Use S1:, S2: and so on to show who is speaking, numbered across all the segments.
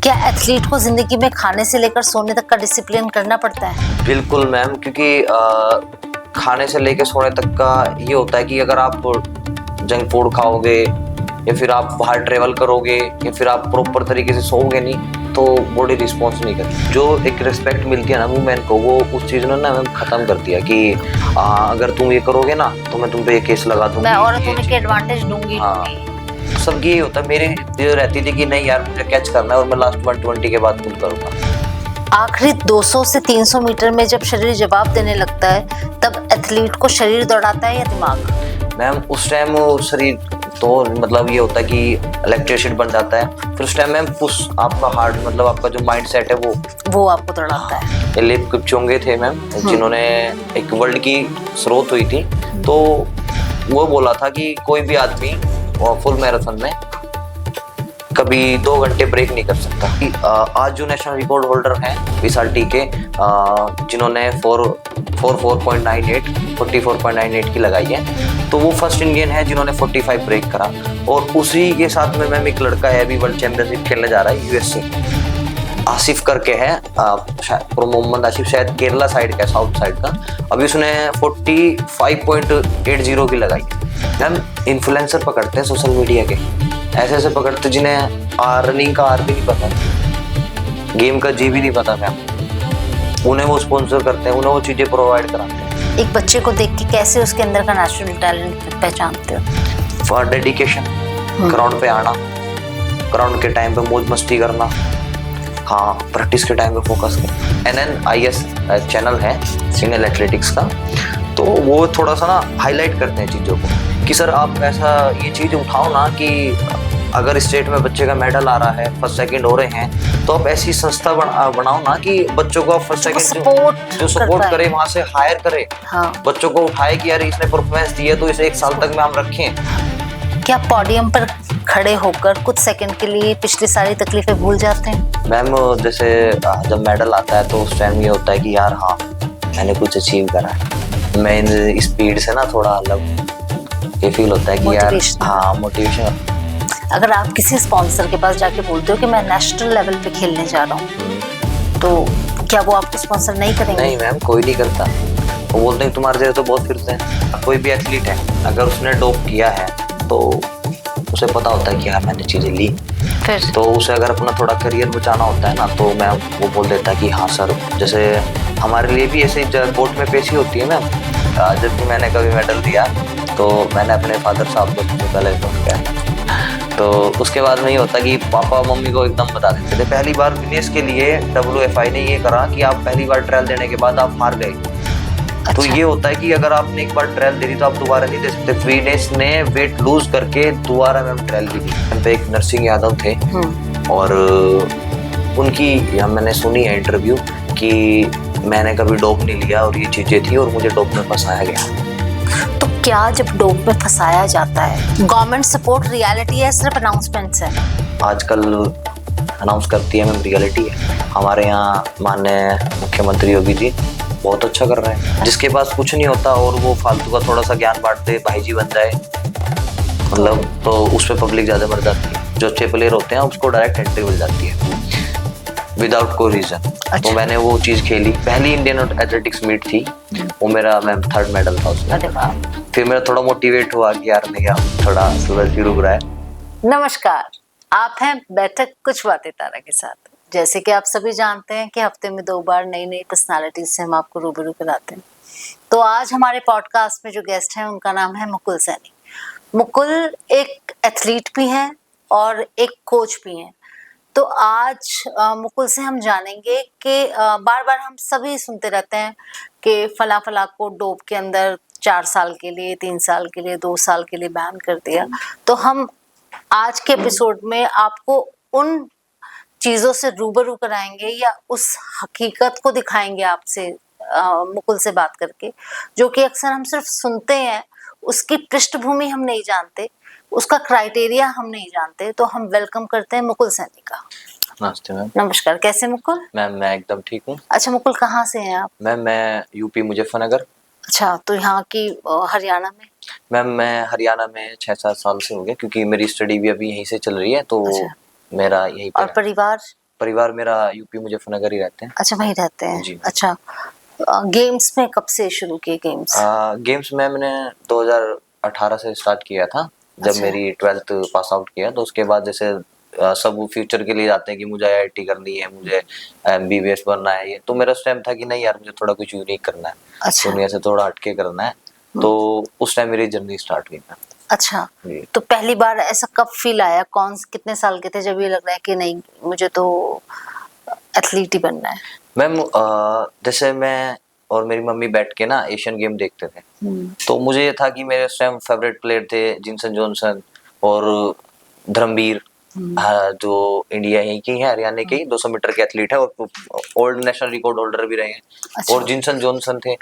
S1: क्या एथलीट को जिंदगी में खाने से लेकर सोने तक का डिसिप्लिन करना पड़ता है?
S2: बिल्कुल मैम, क्योंकि खाने से लेकर सोने तक का ये होता है कि अगर आप जंक फूड खाओगे या फिर आप बाहर ट्रेवल करोगे या फिर आप प्रॉपर तरीके से सोओगे नहीं तो बॉडी रिस्पॉन्स नहीं करती। जो एक रिस्पेक्ट मिलती है ना वुमेन को, वो उस चीज ने ना मैम खत्म कर दिया कि अगर तुम ये करोगे ना तो मैं तुम पे ये केस लगा दूंगी,
S1: मैं औरत होने के एडवांटेज दूंगी।
S2: हाँ, सब ये होता है। मेरी जो रहती थी कि नहीं यार मुझे कैच करना है और मैं लास्ट 120 के बाद खुद करूंगा।
S1: आखिरी 200 से 300 मीटर में जब शरीर जवाब देने लगता है तब एथलीट को शरीर दौड़ाता है या दिमाग?
S2: मैम उस टाइम शरीर तो मतलब ये होता है कि इलेक्ट्रिसिटी बन जाता है, फिर उस टाइम मैम पुश आपका हार्ट मतलब आपका जो माइंड सेट है
S1: वो आपको दौड़ाता है।
S2: एलिफ किपचोंगे थे मैम, जिन्होंने एक वर्ल्ड की शुरुआत हुई थी, तो वो बोला था कि कोई भी आदमी फुल मैराथन में कभी 2 घंटे ब्रेक नहीं कर सकता। आज जो नेशनल रिकॉर्ड होल्डर हैं विशाल्टी के, जिन्होंने 44.98 की लगाई है, तो वो फर्स्ट इंडियन है जिन्होंने 45 ब्रेक करा। और उसी के साथ में मैम एक लड़का है अभी वर्ल्ड चैंपियनशिप खेलने जा रहा है यूएस से, आसिफ करके है, मोहम्मद आसिफ, शायद केरला साइड का, साउथ साइड का। अभी उसने 45.80 की लगाई है। मैम इन्फ्लुएंसर पकड़ते हैं सोशल मीडिया के, ऐसे ऐसे पकड़ते जिन्हें रनिंग का आर भी नहीं पता, गेम का जी भी नहीं पता मैम, उन्हें वो स्पॉन्सर करते हैं, उन्हें वो चीजें प्रोवाइड कराते हैं।
S1: एक बच्चे को देख के कैसे उसके अंदर का नेचुरल टैलेंट पहचानते हो?
S2: फॉर डेडिकेशन, ग्राउंड पे आना, ग्राउंड के टाइम पे मौज मस्ती करना, हाँ प्रैक्टिस के टाइम पे फोकस करना। NNIS चैनल है सिंगल एथलेटिक्स का, तो वो थोड़ा सा ना हाईलाइट करते हैं चीज़ों को कि सर आप ऐसा ये चीज़ उठाओ ना कि अगर स्टेट में बच्चे का मेडल आ रहा है, फर्स्ट सेकंड हो रहे हैं, तो आप ऐसी संस्था बनाओ ना कि बच्चों को फर्स्ट सेकंड जो सपोर्ट करे, वहाँ से हायर करे, हाँ। बच्चों को उठाए कि यार इसने परफॉर्मेंस दी है तो इसे 1 साल तक में हम रखें।
S1: क्या पोडियम पर खड़े होकर कुछ सेकंड के लिए पिछली सारी तकलीफें भूल जाते हैं?
S2: मैम जैसे जब मेडल आता है तो उस टाइम ये होता है कि यार हाँ मैंने कुछ अचीव करा है, मैं इन स्पीड से ना थोड़ा अलग ये फील होता है कि यार हाँ मोटिवेशन।
S1: अगर आप किसी स्पॉन्सर के पास जाके बोलते हो कि मैं नेशनल लेवल पे खेलने जा रहा हूँ, तो क्या वो आपको स्पॉन्सर नहीं करेंगे?
S2: नहीं मैम, कोई नहीं करता। वो बोलते हैं तुम्हारे जैसे तो बहुत फिरते हैं। कोई भी एथलीट है अगर उसने डोप किया है तो उसे पता होता है कि हाँ मैंने चीजें ली, फिर तो उसे अगर अपना थोड़ा करियर बचाना होता है ना, तो मैं वो बोल देता है कि हाँ सर, जैसे हमारे लिए भी ऐसे कोर्ट में पेशी होती है मैम। जब भी मैंने कभी मेडल दिया तो मैंने अपने फादर साहब को सबसे पहले फोन किया, तो उसके बाद में ये होता कि पापा मम्मी को एकदम बता देते थे। पहली बार विनेश के लिए WFI ने ये करा कि आप पहली बार ट्रायल देने के बाद आप हार गए। अच्छा। तो ये होता है कि अगर आपने एक बार ट्रायल दे दी तो आप दोबारा नहीं दे सकते। विनेश ने वेट लूज करके दोबारा मैम ट्रायल दी थी। एक नरसिंह यादव थे और उनकी मैंने सुनी है इंटरव्यू कि मैंने कभी डोप नहीं लिया और ये चीजें थी और मुझे डोप में फंसाया गया।
S1: तो क्या जब डोप में फंसाया जाता है गवर्नमेंट सपोर्ट रियलिटी है, सिर्फ अनाउंसमेंट्स है?
S2: आजकल अनाउंस करती है मैम, रियलिटी है। हमारे यहाँ माननीय मुख्यमंत्री योगी जी बहुत अच्छा कर रहे हैं। जिसके पास कुछ नहीं होता और वो फालतू का थोड़ा सा ज्ञान बांटते भाई जी बन जाए, मतलब तो उस पर पब्लिक ज्यादा मर जाती है। जो अच्छे प्लेयर होते हैं उसको डायरेक्ट एंट्री मिल जाती है विदाउट कोई रीजन। अच्छा। तो मैंने वो चीज खेली, पहली इंडियन एथलेटिक्स मीट थी, वो मेरा मैम 3rd मेडल था उसमें। फिर मेरा थोड़ा मोटिवेट हुआ कि यार नहीं, यार थोड़ा सूरज भी रुक रहा है।
S1: नमस्कार, आप हैं बैठक कुछ बातें तारा के साथ। जैसे कि आप सभी जानते हैं कि हफ्ते में 2 बार नई नई पर्सनालिटी से हम आपको रूबरू कराते हैं। तो आज हमारे पॉडकास्ट में जो गेस्ट हैं उनका नाम है मुकुल सैनी। मुकुल एक एथलीट भी हैं और एक कोच भी हैं। तो आज मुकुल से हम जानेंगे कि बार बार हम सभी सुनते रहते हैं कि फला फला को डोप के अंदर 4 साल के लिए, 3 साल के लिए, 2 साल के लिए बैन कर दिया। तो हम आज के एपिसोड में आपको उन चीज़ों से रूबरू कराएंगे या उस हकीकत को दिखाएंगे आपसे मुकुल से बात करके, जो कि अक्सर हम सिर्फ सुनते हैं, उसकी पृष्ठभूमि हम नहीं जानते, उसका क्राइटेरिया हम नहीं जानते। तो हम वेलकम करते हैं मुकुल सैनी का।
S2: नमस्ते मैम।
S1: नमस्कार, कैसे मुकुल?
S2: मैम मैं एकदम ठीक हूँ।
S1: अच्छा मुकुल, कहाँ से हैं आप?
S2: मैम मैं यूपी मुजफ्फरनगर।
S1: अच्छा, तो यहाँ की हरियाणा में?
S2: मैम मैं हरियाणा में 6-7 साल से हो गया, क्योंकि मेरी स्टडी भी अभी यहीं से चल रही है, तो अच्छा। मेरा यहीं पे।
S1: और परिवार?
S2: परिवार मेरा यूपी मुजफ्फरनगर ही रहते हैं।
S1: अच्छा, वहीं रहते हैं
S2: जी।
S1: अच्छा। गेम्स में कब से शुरू किए गेम्स?
S2: गेम्स में मैंने 2018 से स्टार्ट किया था, जब
S1: अच्छा।
S2: मेरी 12th पास आउट किया। तो उसके बाद जैसे सब फ्यूचर के लिए जाते हैं कि मुझे आईआईटी करनी है, मुझे एमबीबीएस बनना है, ये तो मेरा उस टाइम था कि नहीं यार, मुझे थोड़ा कुछ यूनिक करना है,
S1: अच्छा।
S2: दुनिया से थोड़ा हटके करना है। तो उस टाइम मेरी जर्नी स्टार्ट हुई था।
S1: अच्छा,
S2: जी।
S1: तो पहली बार ऐसा कब फील आया, कितने साल के थे जब ये लग रहा है कि नहीं मुझे तो एथलीट ही बनना है?
S2: मैम जैसे मैं और मेरी मम्मी बैठ के ना एशियन गेम देखते थे, तो मुझे ये था कि मेरे उस टाइम फेवरेट प्लेयर थे जिनसन जॉनसन और धर्मवीर, जो इंडिया ही की है, हरियाणा के ही 200 मीटर के एथलीट है और ओल्ड नेशनल रिकॉर्ड होल्डर भी रहे हैं।
S1: अच्छा।
S2: और जिनसन जॉनसन थे,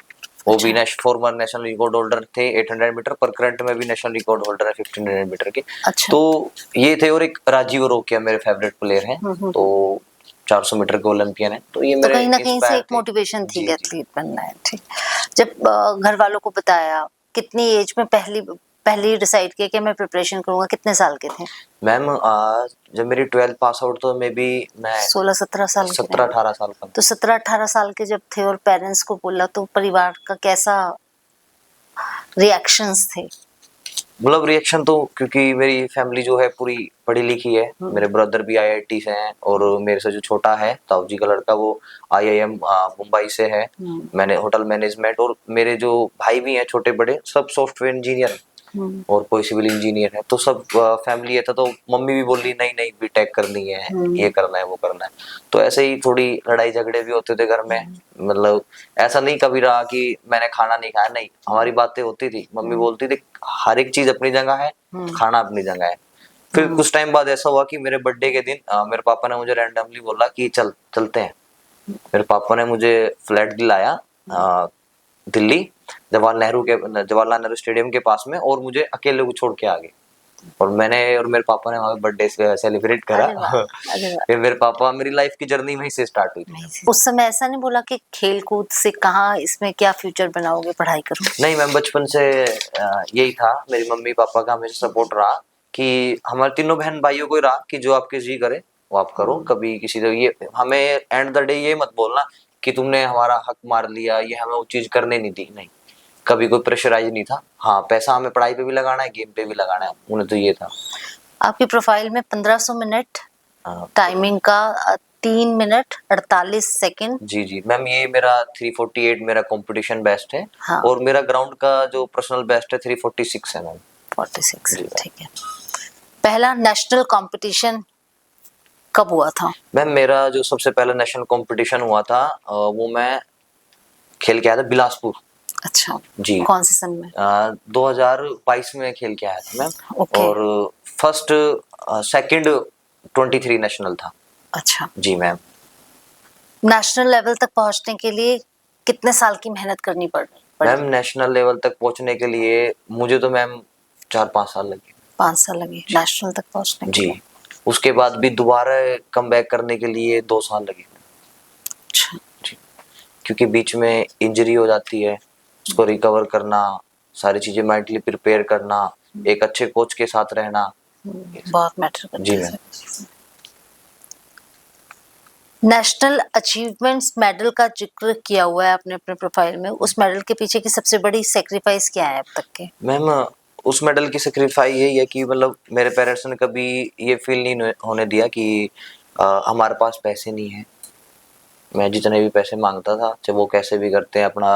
S2: वो भी
S1: अच्छा।
S2: फॉर्मर नेशनल रिकॉर्ड होल्डर थे 800 मीटर पर, करंट में भी नेशनल रिकॉर्ड होल्डर है 1500 मीटर के।
S1: अच्छा।
S2: तो ये थे, और एक राजीव रोकिया मेरे फेवरेट प्लेयर हैं, तो 400 मीटर के ओलंपियन है, तो ये
S1: तो
S2: मेरे
S1: कहीं ना कहीं से
S2: इंस्पायर
S1: एक
S2: थे।
S1: मोटिवेशन थी
S2: जी
S1: कि
S2: जी।
S1: एथलीट बनना है। ठीक। जब घर वालों को बताया, कितनी एज में पहली डिसाइड किया कि मैं प्रिपरेशन करूंगा, कितने साल के थे?
S2: मैम जब मेरी 12th पास आउट तो मे बी मैं
S1: 16-17 साल के थे?
S2: 17-18 साल का।
S1: तो 17-18 साल के जब थे और पेरेंट्स को बोला, तो परिवार का कैसा रिएक्शंस थे?
S2: मतलब रिएक्शन तो, क्योंकि मेरी फैमिली जो है पूरी पढ़ी लिखी है, मेरे ब्रदर भी आईआईटी से हैं, और मेरे से जो छोटा है ताऊजी का लड़का, वो आईआईएम मुंबई से है, मैंने होटल मैनेजमेंट। और मेरे जो भाई भी हैं छोटे बड़े, सब सॉफ्टवेयर इंजीनियर और कोई सिविल इंजीनियर है। तो सब फैमिली है था, तो मम्मी भी बोल रही नहीं नहीं बीटेक करनी है, ये करना है, वो करना है। तो ऐसे ही थोड़ी लड़ाई झगड़े भी होते थे घर में। मतलब ऐसा नहीं कभी रहा कि मैंने खाना नहीं खाया, नहीं, हमारी बातें होती थी। मम्मी बोलती थी हर एक चीज अपनी जगह है, खाना अपनी जगह है। फिर कुछ टाइम बाद ऐसा हुआ कि मेरे बर्थडे के दिन मेरे पापा ने मुझे रैंडमली बोला कि चलते हैं। मेरे पापा ने मुझे फ्लैट दिलाया दिल्ली, जवाहरलाल नेहरू स्टेडियम के पास में, और मुझे अकेले को छोड़ के आ गए। और मैंने और मेरे पापा ने वहाँ पे बर्थडे सेलिब्रेट करा।
S1: अरे वाह, अरे वाह।
S2: फिर मेरे पापा, मेरी लाइफ की जर्नी वहीं से स्टार्ट हुई थी।
S1: उस समय ऐसा नहीं बोला कि खेल कूद से कहाँ इसमें क्या फ्यूचर बनाओगे, पढ़ाई करो?
S2: नहीं मैम, बचपन से यही था, मेरी मम्मी पापा का हमेशा सपोर्ट रहा कि हमारे तीनों बहन भाइयों को ही रहा कि जो आपके जी करे वो आप करो। कभी किसी से ये हमें एंड द डे ये मत बोलना कि तुमने हमारा हक मार लिया, ये हमें वो चीज करने नहीं दी। नहीं, कभी कोई प्रेशराइज नहीं था। हाँ, पैसा हमें पढ़ाई पे भी लगाना है, गेम पे भी लगाना है, उन्हें तो ये था।
S1: आपकी प्रोफाइल में 1500 मिनट टाइमिंग का 3 मिनट 48 सेकंड।
S2: जी जी मैम, ये मेरा 348 मेरा कंपटीशन बेस्ट है।
S1: हाँ।
S2: और मेरा ग्राउंड का जो पर्सनल बेस्ट है 346 है मैम।
S1: 46, ठीक है। पहला नेशनल कंपटीशन कब हुआ था?
S2: मैम मेरा जो सबसे पहला नेशनल कंपटीशन हुआ था वो मैं खेल के आया था बिलासपुर।
S1: अच्छा
S2: जी।
S1: कौन से सन में?
S2: 2022 में खेल के आया था मैम।
S1: ओके।
S2: और फर्स्ट सेकंड 23 नेशनल था।
S1: अच्छा
S2: जी मैम।
S1: नेशनल लेवल तक पहुंचने के लिए कितने साल की मेहनत करनी पड़ी?
S2: मैम नेशनल लेवल तक पहुंचने के लिए मुझे तो मैम 4-5 साल लगे।
S1: 5 साल लगे नेशनल तक पहुंचने के
S2: जी।
S1: लिए?
S2: उसके बाद भी दोबारा कम बैक करने के लिए 2 साल लगे।
S1: अच्छा।
S2: जी। क्योंकि बीच में इंजरी हो जाती है, उसको रिकवर करना, सारी चीजें मेंटली प्रिपेयर करना, एक अच्छे कोच के साथ रहना,
S1: बहुत मैटर करता
S2: जी
S1: है।
S2: मैम।
S1: नेशनल अचीवमेंट्स मेडल का जिक्र किया हुआ है आपने अपने प्रोफाइल में। उस मेडल के पीछे की सबसे बड़ी सेक्रीफाइस क्या है अब तक के?
S2: मैम उस मेडल की सेक्रीफाइस यही है कि मतलब मेरे पेरेंट्स ने कभी ये फील नहीं होने दिया कि हमारे पास पैसे नहीं है। मैं जितने भी पैसे मांगता था, चाहे वो कैसे भी करते हैं अपना,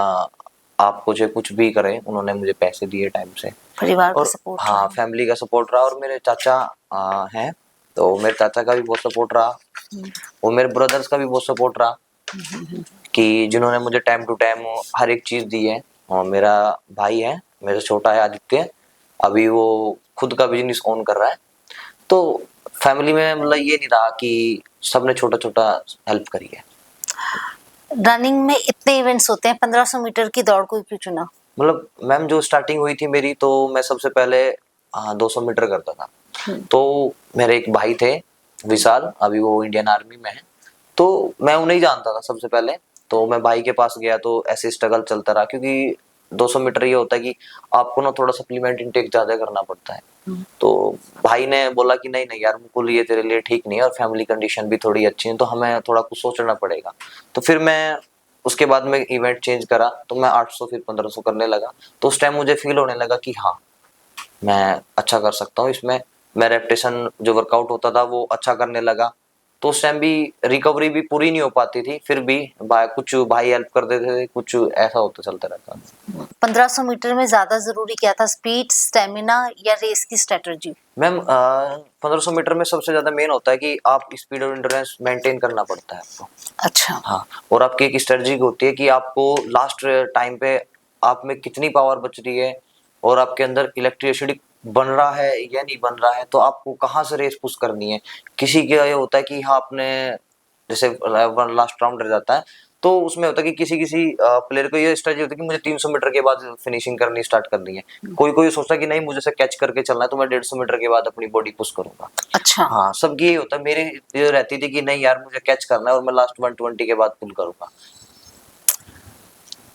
S2: आपको चाहे कुछ भी करें, उन्होंने मुझे पैसे दिए टाइम से।
S1: परिवार का
S2: और
S1: सपोर्ट?
S2: हाँ, फैमिली का सपोर्ट रहा। और मेरे चाचा हैं, तो मेरे चाचा का भी बहुत सपोर्ट रहा, और मेरे ब्रदर्स का भी बहुत सपोर्ट रहा कि जिन्होंने मुझे टाइम टू टाइम हर एक चीज दी है। और मेरा भाई है, मेरे से छोटा है आदित्य, अभी वो खुद का बिजनेस ओन कर रहा है। तो फैमिली में मतलब ये नहीं रहा कि सबने छोटा छोटा हेल्प करी है।
S1: रनिंग में इतने इवेंट्स होते हैं, 1500 मीटर की दौड़ को क्यों चुना?
S2: मतलब मैम जो स्टार्टिंग हुई थी मेरी, तो मैं सबसे पहले 200 मीटर करता था। तो मेरे एक भाई थे विशाल, अभी वो इंडियन आर्मी में है, तो मैं उन्हें ही जानता था सबसे पहले। तो मैं भाई के पास गया, तो ऐसे स्ट्रगल चलता रहा, क्योंकि 200 मीटर ये होता है कि आपको ना थोड़ा सप्लीमेंट इनटेक ज्यादा करना पड़ता है। तो भाई ने बोला कि नहीं नहीं यार मुकुल ये तेरे लिए ठीक नहीं है और फैमिली कंडीशन भी थोड़ी अच्छी है, तो हमें थोड़ा कुछ सोचना पड़ेगा। तो फिर मैं उसके बाद में इवेंट चेंज करा, तो मैं 800 फिर 1500 करने लगा। तो उस टाइम मुझे फील होने लगा कि हाँ मैं अच्छा कर सकता हूँ इसमें। मैं रेपिटेशन जो वर्कआउट होता था वो अच्छा करने लगा। तो उस टाइम भी रिकवरी भी पूरी नहीं हो पाती थी, फिर भी कुछ भाई हेल्प कर देते थे, कुछ ऐसा होता चलता रहता।
S1: 1500 मीटर में ज्यादा जरूरी क्या था, स्पीड, स्टेमिना या रेस की स्ट्रेटजी?
S2: मैम 1500 मीटर में सबसे ज्यादा मेन होता है कि आप स्पीड और एंड्योरेंस मेंटेन करना पड़ता है आपको।
S1: अच्छा।
S2: हाँ, और आपकी एक स्ट्रेटजी होती है कि आपको लास्ट टाइम पे आप में कितनी पावर बच रही है और आपके अंदर इलेक्ट्रिसिटी बन रहा है या नहीं बन रहा है, तो आपको कहाँ से रेस पुश करनी है। किसी का ये होता है कि हाँ आपने जैसे लास्ट राउंड रह जाता है, तो उसमें होता है कि किसी किसी प्लेयर को ये स्ट्रेटजी होती है कि मुझे 300 मीटर के बाद फिनिशिंग करनी स्टार्ट करनी है। कोई कोई सोचता है कि नहीं मुझे से कैच करके चलना है, तो मैं 150 मीटर के बाद अपनी बॉडी पुश करूंगा।
S1: अच्छा।
S2: हाँ, सबकी ये होता है। मेरी ये रहती थी कि नहीं यार मुझे कैच करना है और मैं लास्ट 120 के बाद पुल करूंगा।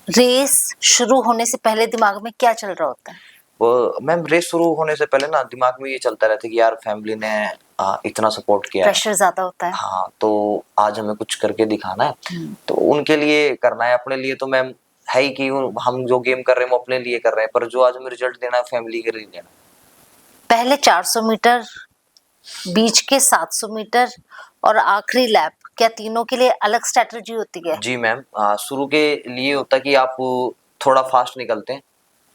S1: रेस शुरू होने से पहले दिमाग में क्या चल रहा होता है?
S2: वो मैम रेस शुरू होने से पहले ना दिमाग में ये चलता रहता है कि यार फैमिली ने इतना सपोर्ट किया है,
S1: प्रेशर ज्यादा होता है।
S2: हाँ तो आज हमें कुछ करके दिखाना है, तो उनके लिए करना है, अपने लिए तो मैम है ही कि हम जो गेम कर रहे हैं वो अपने लिए कर रहे हैं, पर जो आज हमें रिजल्ट देना है फैमिली के लिए देना।
S1: पहले 400 मीटर, बीच के 700 मीटर और आखिरी लैप, क्या तीनों के लिए अलग स्ट्रेटजी होती है?
S2: जी मैम, शुरू के लिए होता है कि आप थोड़ा फास्ट निकलते हैं,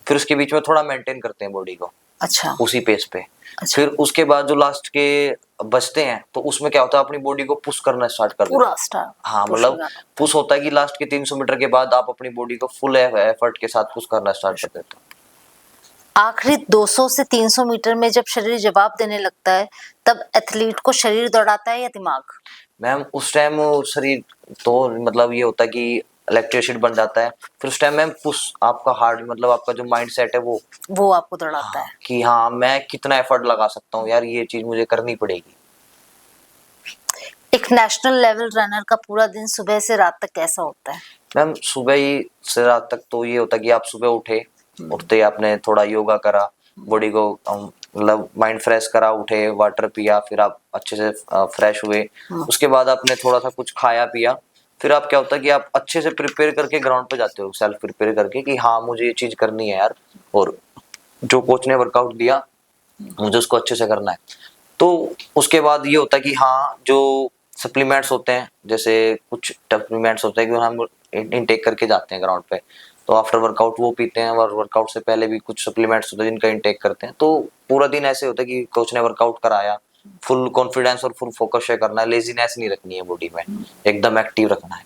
S2: फिर उसके बीच में थोड़ा मेंटेन करते हैं बॉडी को।
S1: अच्छा।
S2: उसी पेस पे।
S1: अच्छा।
S2: फिर उसके बाद जो लास्ट के बचते हैं तो उसमें क्या होता है अपनी बॉडी को पुश करना स्टार्ट कर देते
S1: पूरा
S2: हैं।
S1: स्टार
S2: हाँ, मतलब पुश होता है कि लास्ट के 300 मीटर के बाद आप अपनी बॉडी को फुल एफर्ट के साथ पुश करना स्टार्ट कर देते हैं।
S1: आखिरी 200 से 300 मीटर में जब शरीर जवाब देने लगता है, तब एथलीट को शरीर दौड़ाता है या दिमाग?
S2: मैम उस टाइम शरीर तो मतलब ये होता है कि इलेक्ट्रिसिटी बन जाता है, फिर उस टाइम मैम पुश आपका हार्ड मतलब आपका जो माइंड सेट है
S1: वो आपको दौड़ाता
S2: हाँ,
S1: है
S2: कि हाँ मैं कितना एफर्ट लगा सकता हूँ यार, ये चीज मुझे करनी पड़ेगी।
S1: एक नेशनल लेवल रनर का पूरा दिन सुबह से रात तक कैसा होता है?
S2: मैम सुबह ही से रात तक तो ये होता है कि आप सुबह उठते ही आपने थोड़ा योगा करा, बॉडी को मतलब माइंड फ्रेश करा, उठे वाटर पिया, फिर आप अच्छे से फ्रेश हुए। उसके बाद आपने थोड़ा सा कुछ खाया पिया, फिर आप क्या होता है कि आप अच्छे से प्रिपेयर करके ग्राउंड पे जाते हो, सेल्फ प्रिपेयर करके कि हाँ मुझे ये चीज करनी है यार, और जो कोच ने वर्कआउट दिया मुझे उसको अच्छे से करना है। तो उसके बाद ये होता है कि हाँ जो सप्लीमेंट्स होते हैं, जैसे कुछ सप्लीमेंट्स होते हैं कि हम इनटेक करके जाते हैं ग्राउंड पे, तो आफ्टर वर्कआउट वो पीते हैं, और वर्कआउट से पहले भी कुछ सप्लीमेंट्स होते हैं जिनका इनटेक करते हैं। तो पूरा दिन ऐसे होता है कि कोच ने वर्कआउट कराया, फुल कॉन्फिडेंस और फुल फोकस से करना है, लेजीनेस नहीं रखनी है बॉडी में, एकदम एक्टिव रखना है।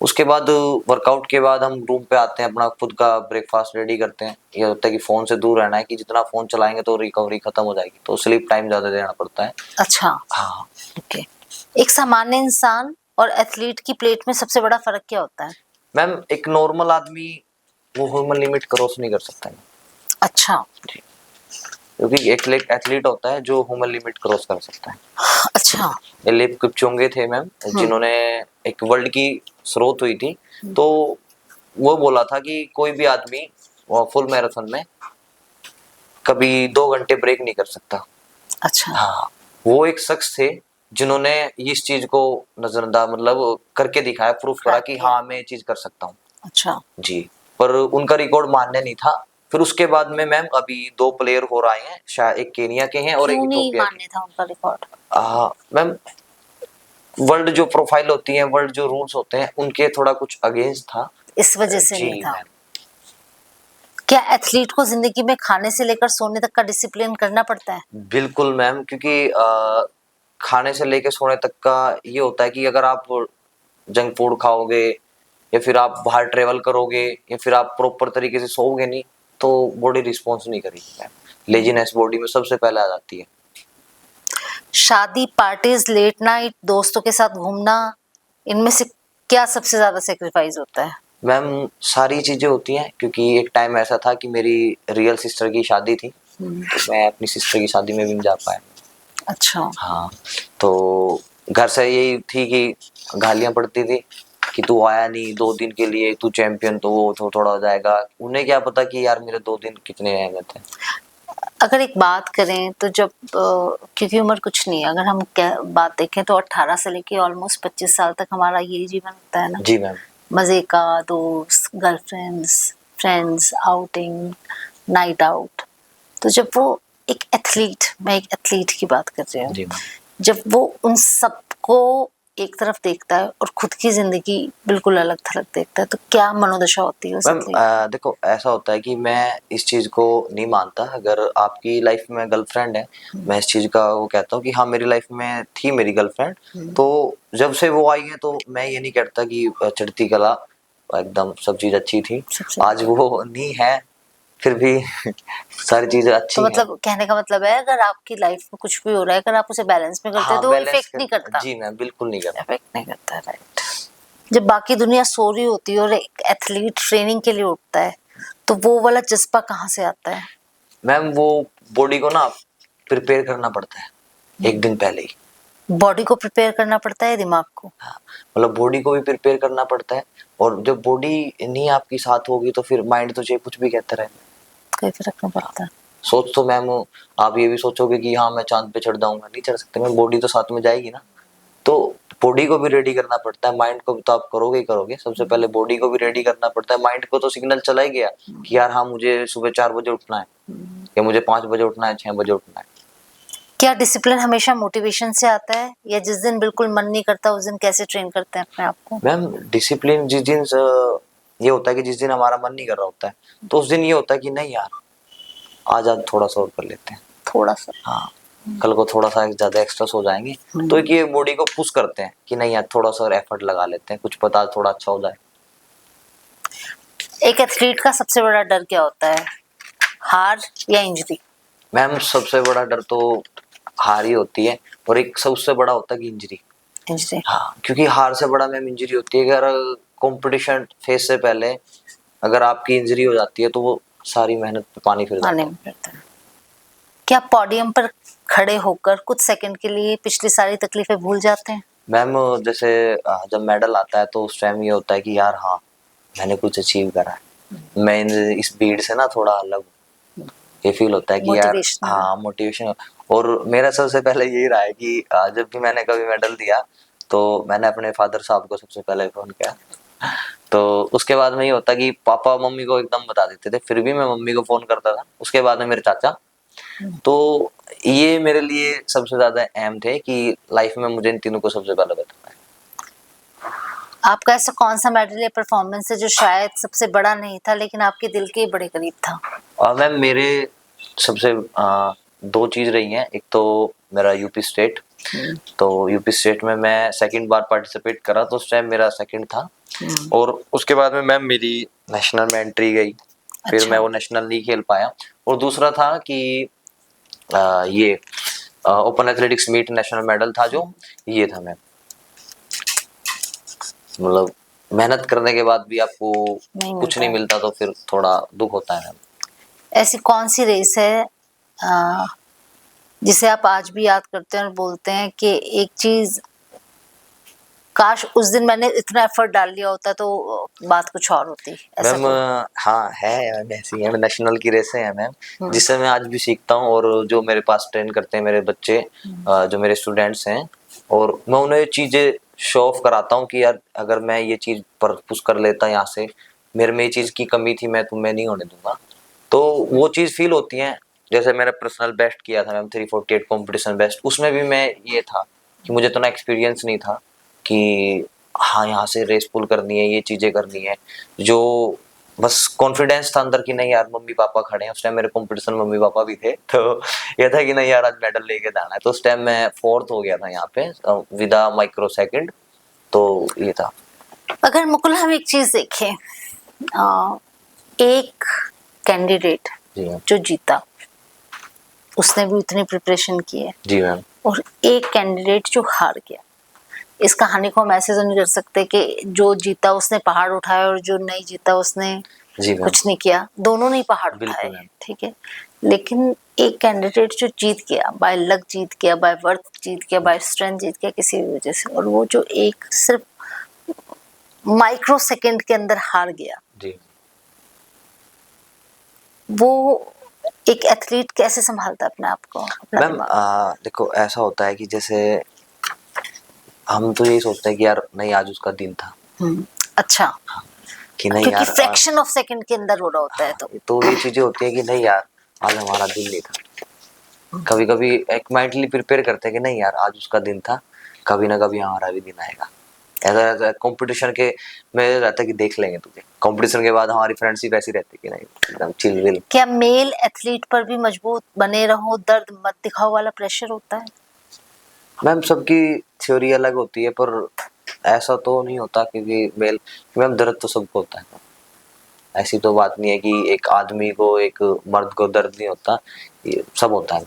S2: उसके बाद वर्कआउट के बाद हम रूम पे आते हैं, अपना खुद का ब्रेकफास्ट रेडी करते हैं। ये होता है कि फोन से दूर रहना है, कि जितना फोन चलाएंगे तो रिकवरी खत्म हो जाएगी, तो स्लीप टाइम ज्यादा देना पड़ता है।
S1: अच्छा।
S2: हाँ।
S1: ओके। एक सामान्य इंसान और एथलीट की प्लेट में सबसे बड़ा फर्क क्या होता है?
S2: मैम एक नॉर्मल आदमी वो ह्यूमन लिमिट क्रॉस नहीं कर सकता है।
S1: अच्छा।
S2: क्योंकि एक एथलीट होता है जो ह्यूमन लिमिट क्रॉस कर सकता है।
S1: अच्छा।
S2: एलिफ किपचोगे थे मैम, जिन्होंने एक वर्ल्ड की शुरुआत हुई थी, तो वो बोला था कि कोई भी आदमी फुल मैराथन में कभी 2 घंटे ब्रेक नहीं कर सकता।
S1: अच्छा।
S2: हाँ, वो एक शख्स थे जिन्होंने इस चीज को नजरअंदाज मतलब करके दिखाया, प्रूफ करा कि हाँ मैं ये चीज कर सकता हूँ।
S1: अच्छा
S2: जी, पर उनका रिकॉर्ड मान्य नहीं था। फिर उसके बाद में मैम अभी 2 प्लेयर हो रहे हैं, शायद एक केनिया के हैं और एक
S1: क्यों नहीं
S2: इथियोपिया
S1: मान्य था उनका रिकॉर्ड?
S2: के। मैम वर्ल्ड जो प्रोफाइल होती है, वर्ल्ड जो रूल्स होते हैं उनके थोड़ा कुछ अगेंस्ट था,
S1: इस वजह से
S2: जी
S1: नहीं था।
S2: मैम।
S1: क्या एथलीट को जिंदगी में खाने से लेकर सोने तक का डिसिप्लिन करना पड़ता है?
S2: बिल्कुल मैम, क्योंकि खाने से लेके सोने तक का ये होता है कि अगर आप जंक फूड खाओगे या फिर आप बाहर ट्रेवल करोगे या फिर आप प्रॉपर तरीके से सोओगे नहीं, तो बॉडी रिस्पॉन्स नहीं करेगी मैम, लेजीनेस बॉडी में सबसे पहले आ जाती है।
S1: शादी, पार्टीज, लेट नाइट, दोस्तों के साथ घूमना, इनमें से क्या सबसे ज्यादा सेक्रीफाइस होता है?
S2: मैम सारी चीजें होती हैं, क्योंकि एक टाइम ऐसा था कि मेरी रियल सिस्टर की शादी थी, तो मैं अपनी सिस्टर की शादी में भी नहीं जा पाया।
S1: अच्छा।
S2: हाँ, तो घर से यही थी कि गालियां पड़ती थी, कि तू आया नहीं 2 दिन के लिए, तू चैंपियन तो वो तो थोड़ा हो जाएगा। उन्हें क्या पता कि यार मेरे 2 दिन कितने अहमियत है।
S1: अगर एक बात करें तो जब क्योंकि उम्र कुछ नहीं है, अगर हम क्या बात देखें तो 18 से लेके ऑलमोस्ट 25 साल तक हमारा यही जीवन होता है ना।
S2: जी मैम।
S1: मजे का, दोस्त, girlfriends, friends, outing, night out. तो जब वो एक एथलीट, मैं एक एथलीट की बात कर रही हूँ,
S2: जी मैम।
S1: जब वो उन सबको एक तरफ देखता है और खुद की जिंदगी बिल्कुल अलग थलग देखता है, तो क्या मनोदशा होती है उस
S2: मैम
S1: एथलीट की?
S2: देखो ऐसा होता है कि मैं इस चीज़ को नहीं मानता। अगर आपकी लाइफ में गर्लफ्रेंड है, मैं इस चीज़ का वो कहता हूँ कि हाँ मेरी लाइफ में थी मेरी गर्लफ्रेंड, तो जब से वो आई है तो मैं ये नहीं कहता कि चढ़ती कला एकदम सब चीज़ अच्छी थी।
S1: सबसे
S2: आज वो नहीं है, फिर भी सारी चीज़ें अच्छी
S1: तो
S2: हैं।
S1: मतलब कहने का मतलब है, अगर आपकी लाइफ में कुछ भी हो रहा है, अगर आप उसे बैलेंस में करते हो
S2: हाँ
S1: तो वो
S2: बैलेंस
S1: इफेक्ट नहीं करता।
S2: जी मैम बिल्कुल नहीं करता।
S1: इफेक्ट नहीं करता, राइट। जब बाकी दुनिया सो रही होती है और एक एथलीट ट्रेनिंग के लिए उठता है, तो वो वाला जज्बा कहाँ से आता है?
S2: मैम वो बॉडी को ना प्रिपेयर करना पड़ता है एक दिन पहले ही।
S1: बॉडी को प्रिपेयर करना पड़ता है, दिमाग को?
S2: हाँ, मतलब बॉडी को भी प्रिपेयर करना पड़ता है, और जब बॉडी नहीं आपकी साथ होगी तो फिर माइंड तो चाहे कुछ भी कहता रहे।
S1: कहीं पे रखना पड़ता है।
S2: सोच तो मैम आप ये भी सोचोगे कि हाँ मैं चांद पे चढ़ जाऊंगा, नहीं चढ़ सकते मैम, बॉडी तो साथ में जाएगी ना। तो बॉडी को भी रेडी करना पड़ता है, माइंड को भी तो आप करोगे ही करोगे, सबसे पहले बॉडी को भी रेडी करना पड़ता है। माइंड को तो सिग्नल चला ही गया कि यार हाँ मुझे सुबह 4 बजे उठना है, या मुझे 5 बजे उठना है, 6 बजे उठना है।
S1: क्या डिसिप्लिन हमेशा मोटिवेशन से आता है, या जिस दिन बिल्कुल मन नहीं करता उस दिन कैसे ट्रेन करते हैं अपने आप को?
S2: मैम डिसिप्लिन जिस दिन ये होता है कि जिस दिन हमारा मन नहीं कर रहा होता है, तो उस दिन ये होता है कि नहीं यार आज थोड़ा सा और कर लेते हैं,
S1: थोड़ा सा।
S2: हाँ कल को थोड़ा सा ज्यादा एक्स्ट्रा सो जाएंगे। तो एक ये बॉडी को पुश करते हैं कि नहीं यार थोड़ा सा और एफर्ट लगा लेते हैं, कुछ पता थोड़ा अच्छा हो जाए।
S1: एक एथलीट का सबसे बड़ा डर क्या होता है, हार या इंजरी?
S2: मैम सबसे बड़ा डर तो हार ही होती है, और एक सबसे बड़ा होता है कि इंजरी।
S1: इंजरी।
S2: हाँ क्योंकि हार से बड़ा मैम इंजरी होती है। अगर कंपटीशन फेज से पहले अगर आपकी इंजरी हो जाती है तो वो सारी मेहनत पे पानी फिर जाता है।
S1: क्या पोडियम पर खड़े होकर कुछ सेकंड के लिए पिछली सारी तकलीफें भूल जाते हैं?
S2: मैम जैसे जब मेडल आता है तो उस टाइम ये होता है कि यार हाँ मैंने कुछ अचीव करा है, मैं इस भीड़ से ना थोड़ा अलग हूँ। ये फील होता है कि यार हाँ मोटिवेशन। और मेरा सबसे पहले यही रहा है कि जब भी मैंने कभी मेडल दिया तो मैंने अपने फादर साहब को सबसे पहले फोन किया। तो उसके बाद में ये होता कि पापा मम्मी को एकदम बता देते थे, फिर भी मैं मम्मी को फोन करता था, उसके बाद में मेरे चाचा। तो ये मेरे लिए सबसे ज्यादा अहम थे कि लाइफ में मुझे इन तीनों को सबसे पहले बताना है।
S1: आपका ऐसा कौन सा मेडल या परफॉर्मेंस है जो शायद सबसे बड़ा नहीं था लेकिन आपके दिल के बड़े करीब था?
S2: और मैम मेरे सबसे 2 चीज रही हैं। एक तो मेरा यूपी स्टेट, तो यूपी स्टेट में मैं सेकंड बार पार्टिसिपेट करा, तो उस टाइम मेरा सेकंड था। और उसके बाद में मैम मेरी नेशनल में एंट्री गई, फिर
S1: अच्छा।
S2: मैं वो नेशनल नहीं खेल पाया। और दूसरा था कि ये open athletics meet national medal था, जो ये था मैम। मतलब मेहनत करने के बाद भी आपको कुछ नहीं मिलता तो फिर थोड़ा दुख होता है।
S1: ऐसी कौन सी रेस है जिसे आप आज भी याद करते हैं और बोलते हैं कि एक चीज, काश उस दिन मैंने इतना एफर्ट डाल लिया होता तो बात कुछ और होती?
S2: मैम हाँ है ऐसी है, नेशनल की रेसें हैं मैम जिससे मैं आज भी सीखता हूँ। और जो मेरे पास ट्रेन करते हैं मेरे बच्चे, जो मेरे स्टूडेंट्स हैं, और मैं उन्हें चीजें शो ऑफ कराता हूँ कि यार अगर मैं ये चीज पर पुश कर लेता यहाँ से, मेरे में ये चीज की कमी थी, मैं तुम्हें नहीं होने दूंगा। तो वो चीज फील होती है। जैसे मैंने पर्सनल बेस्ट किया था मैम 348 कंपटीशन बेस्ट, उसमें भी मैं ये था कि मुझे इतना एक्सपीरियंस नहीं था कि हाँ यहाँ से रेस पुल करनी है, ये चीजें करनी है। जो बस कॉन्फिडेंस था अंदर कि नहीं यार मम्मी पापा खड़े हैं। उस टाइम मेरे कंपटीशन मम्मी पापा भी थे, तो ये था कि नहीं यार आज मेडल लेके जाना है। तो उस टाइम मैं 4th हो गया था यहाँ पे विदा माइक्रो सेकंड, तो ये था।
S1: अगर मुकुल हम एक चीज देखें, एक कैंडिडेट जो जीता उसने भी उतनी प्रिपरेशन की है, जी मैम, और एक कैंडिडेट जो हार गया, इस कहानी को हम ऐसे तो नहीं कर सकते कि जो जीता उसने पहाड़ उठाया और जो नहीं जीता उसने कुछ नहीं किया। दोनों ने पहाड़ उठाए, ठीक है, लेकिन एक कैंडिडेट जो जीत गया, बाय लक जीत गया, बाय वर्थ जीत गया, बाय स्ट्रेंथ जीत गया किसी भी वजह से, और वो जो एक सिर्फ माइक्रो सेकंड के अंदर हार गया,
S2: जी
S1: वो एक एथलीट कैसे संभालता है अपने आप को, अपना
S2: मैम,
S1: दिमाग?
S2: देखो ऐसा होता है कि जैसे हम तो यही सोचते हैं कि यार नहीं आज उसका दिन था,
S1: अच्छा,
S2: कि नहीं
S1: क्योंकि
S2: यार
S1: फ्रैक्शन ऑफ सेकंड के अंदर हो रहा होता है
S2: तो ये चीजें होती है कि नहीं यार आज हमारा दिन नहीं था। कभी कभी एक मेंटली प्रिपेयर करते हैं कि नहीं यार आज उसका दिन था, कभी ना कभी हमारा भी दिन आएगा। ऐसा कंपटीशन के में रहता है कि देख लेंगे तुझे, कंपटीशन के बाद हमारी फ्रेंडशिप ऐसी रहती है कि नहीं एकदम चिल विल।
S1: क्या मेल एथलीट पर भी मजबूत बने रहो, दर्द मत दिखाओ वाला प्रेशर होता है?
S2: मैम सबकी थ्योरी अलग होती है, पर ऐसा तो नहीं होता क्योंकि मेल मैम दर्द तो सबको होता है। ऐसी तो बात नहीं है कि एक आदमी को एक मर्द को दर्द नहीं होता, ये सब होता है।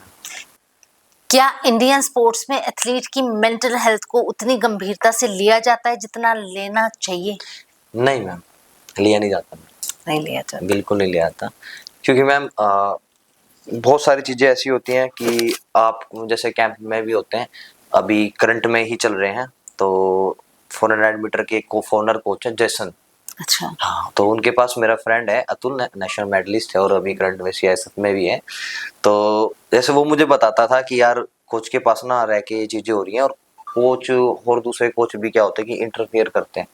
S1: क्या इंडियन स्पोर्ट्स में एथलीट की मेंटल हेल्थ को उतनी गंभीरता से लिया जाता है जितना लेना चाहिए?
S2: नहीं मैम, लिया नहीं जाता।
S1: नहीं लिया जाता,
S2: बिल्कुल नहीं लिया जाता, क्योंकि मैम बहुत सारी चीज़ें ऐसी होती हैं कि आप जैसे कैंप में भी होते हैं, अभी करंट में ही चल रहे हैं, तो 400 मीटर के फॉरनर कोच है जैसन।
S1: अच्छा,
S2: हाँ, तो उनके पास मेरा फ्रेंड है अतुल, नेशनल मेडलिस्ट है और अभी करंट में सीआईएसएफ में भी है। तो जैसे वो मुझे बताता था कि यार कोच के पास ना रह के ये चीज़ें हो रही हैं, और कोच और दूसरे कोच भी क्या होते हैं कि इंटरफेयर करते हैं।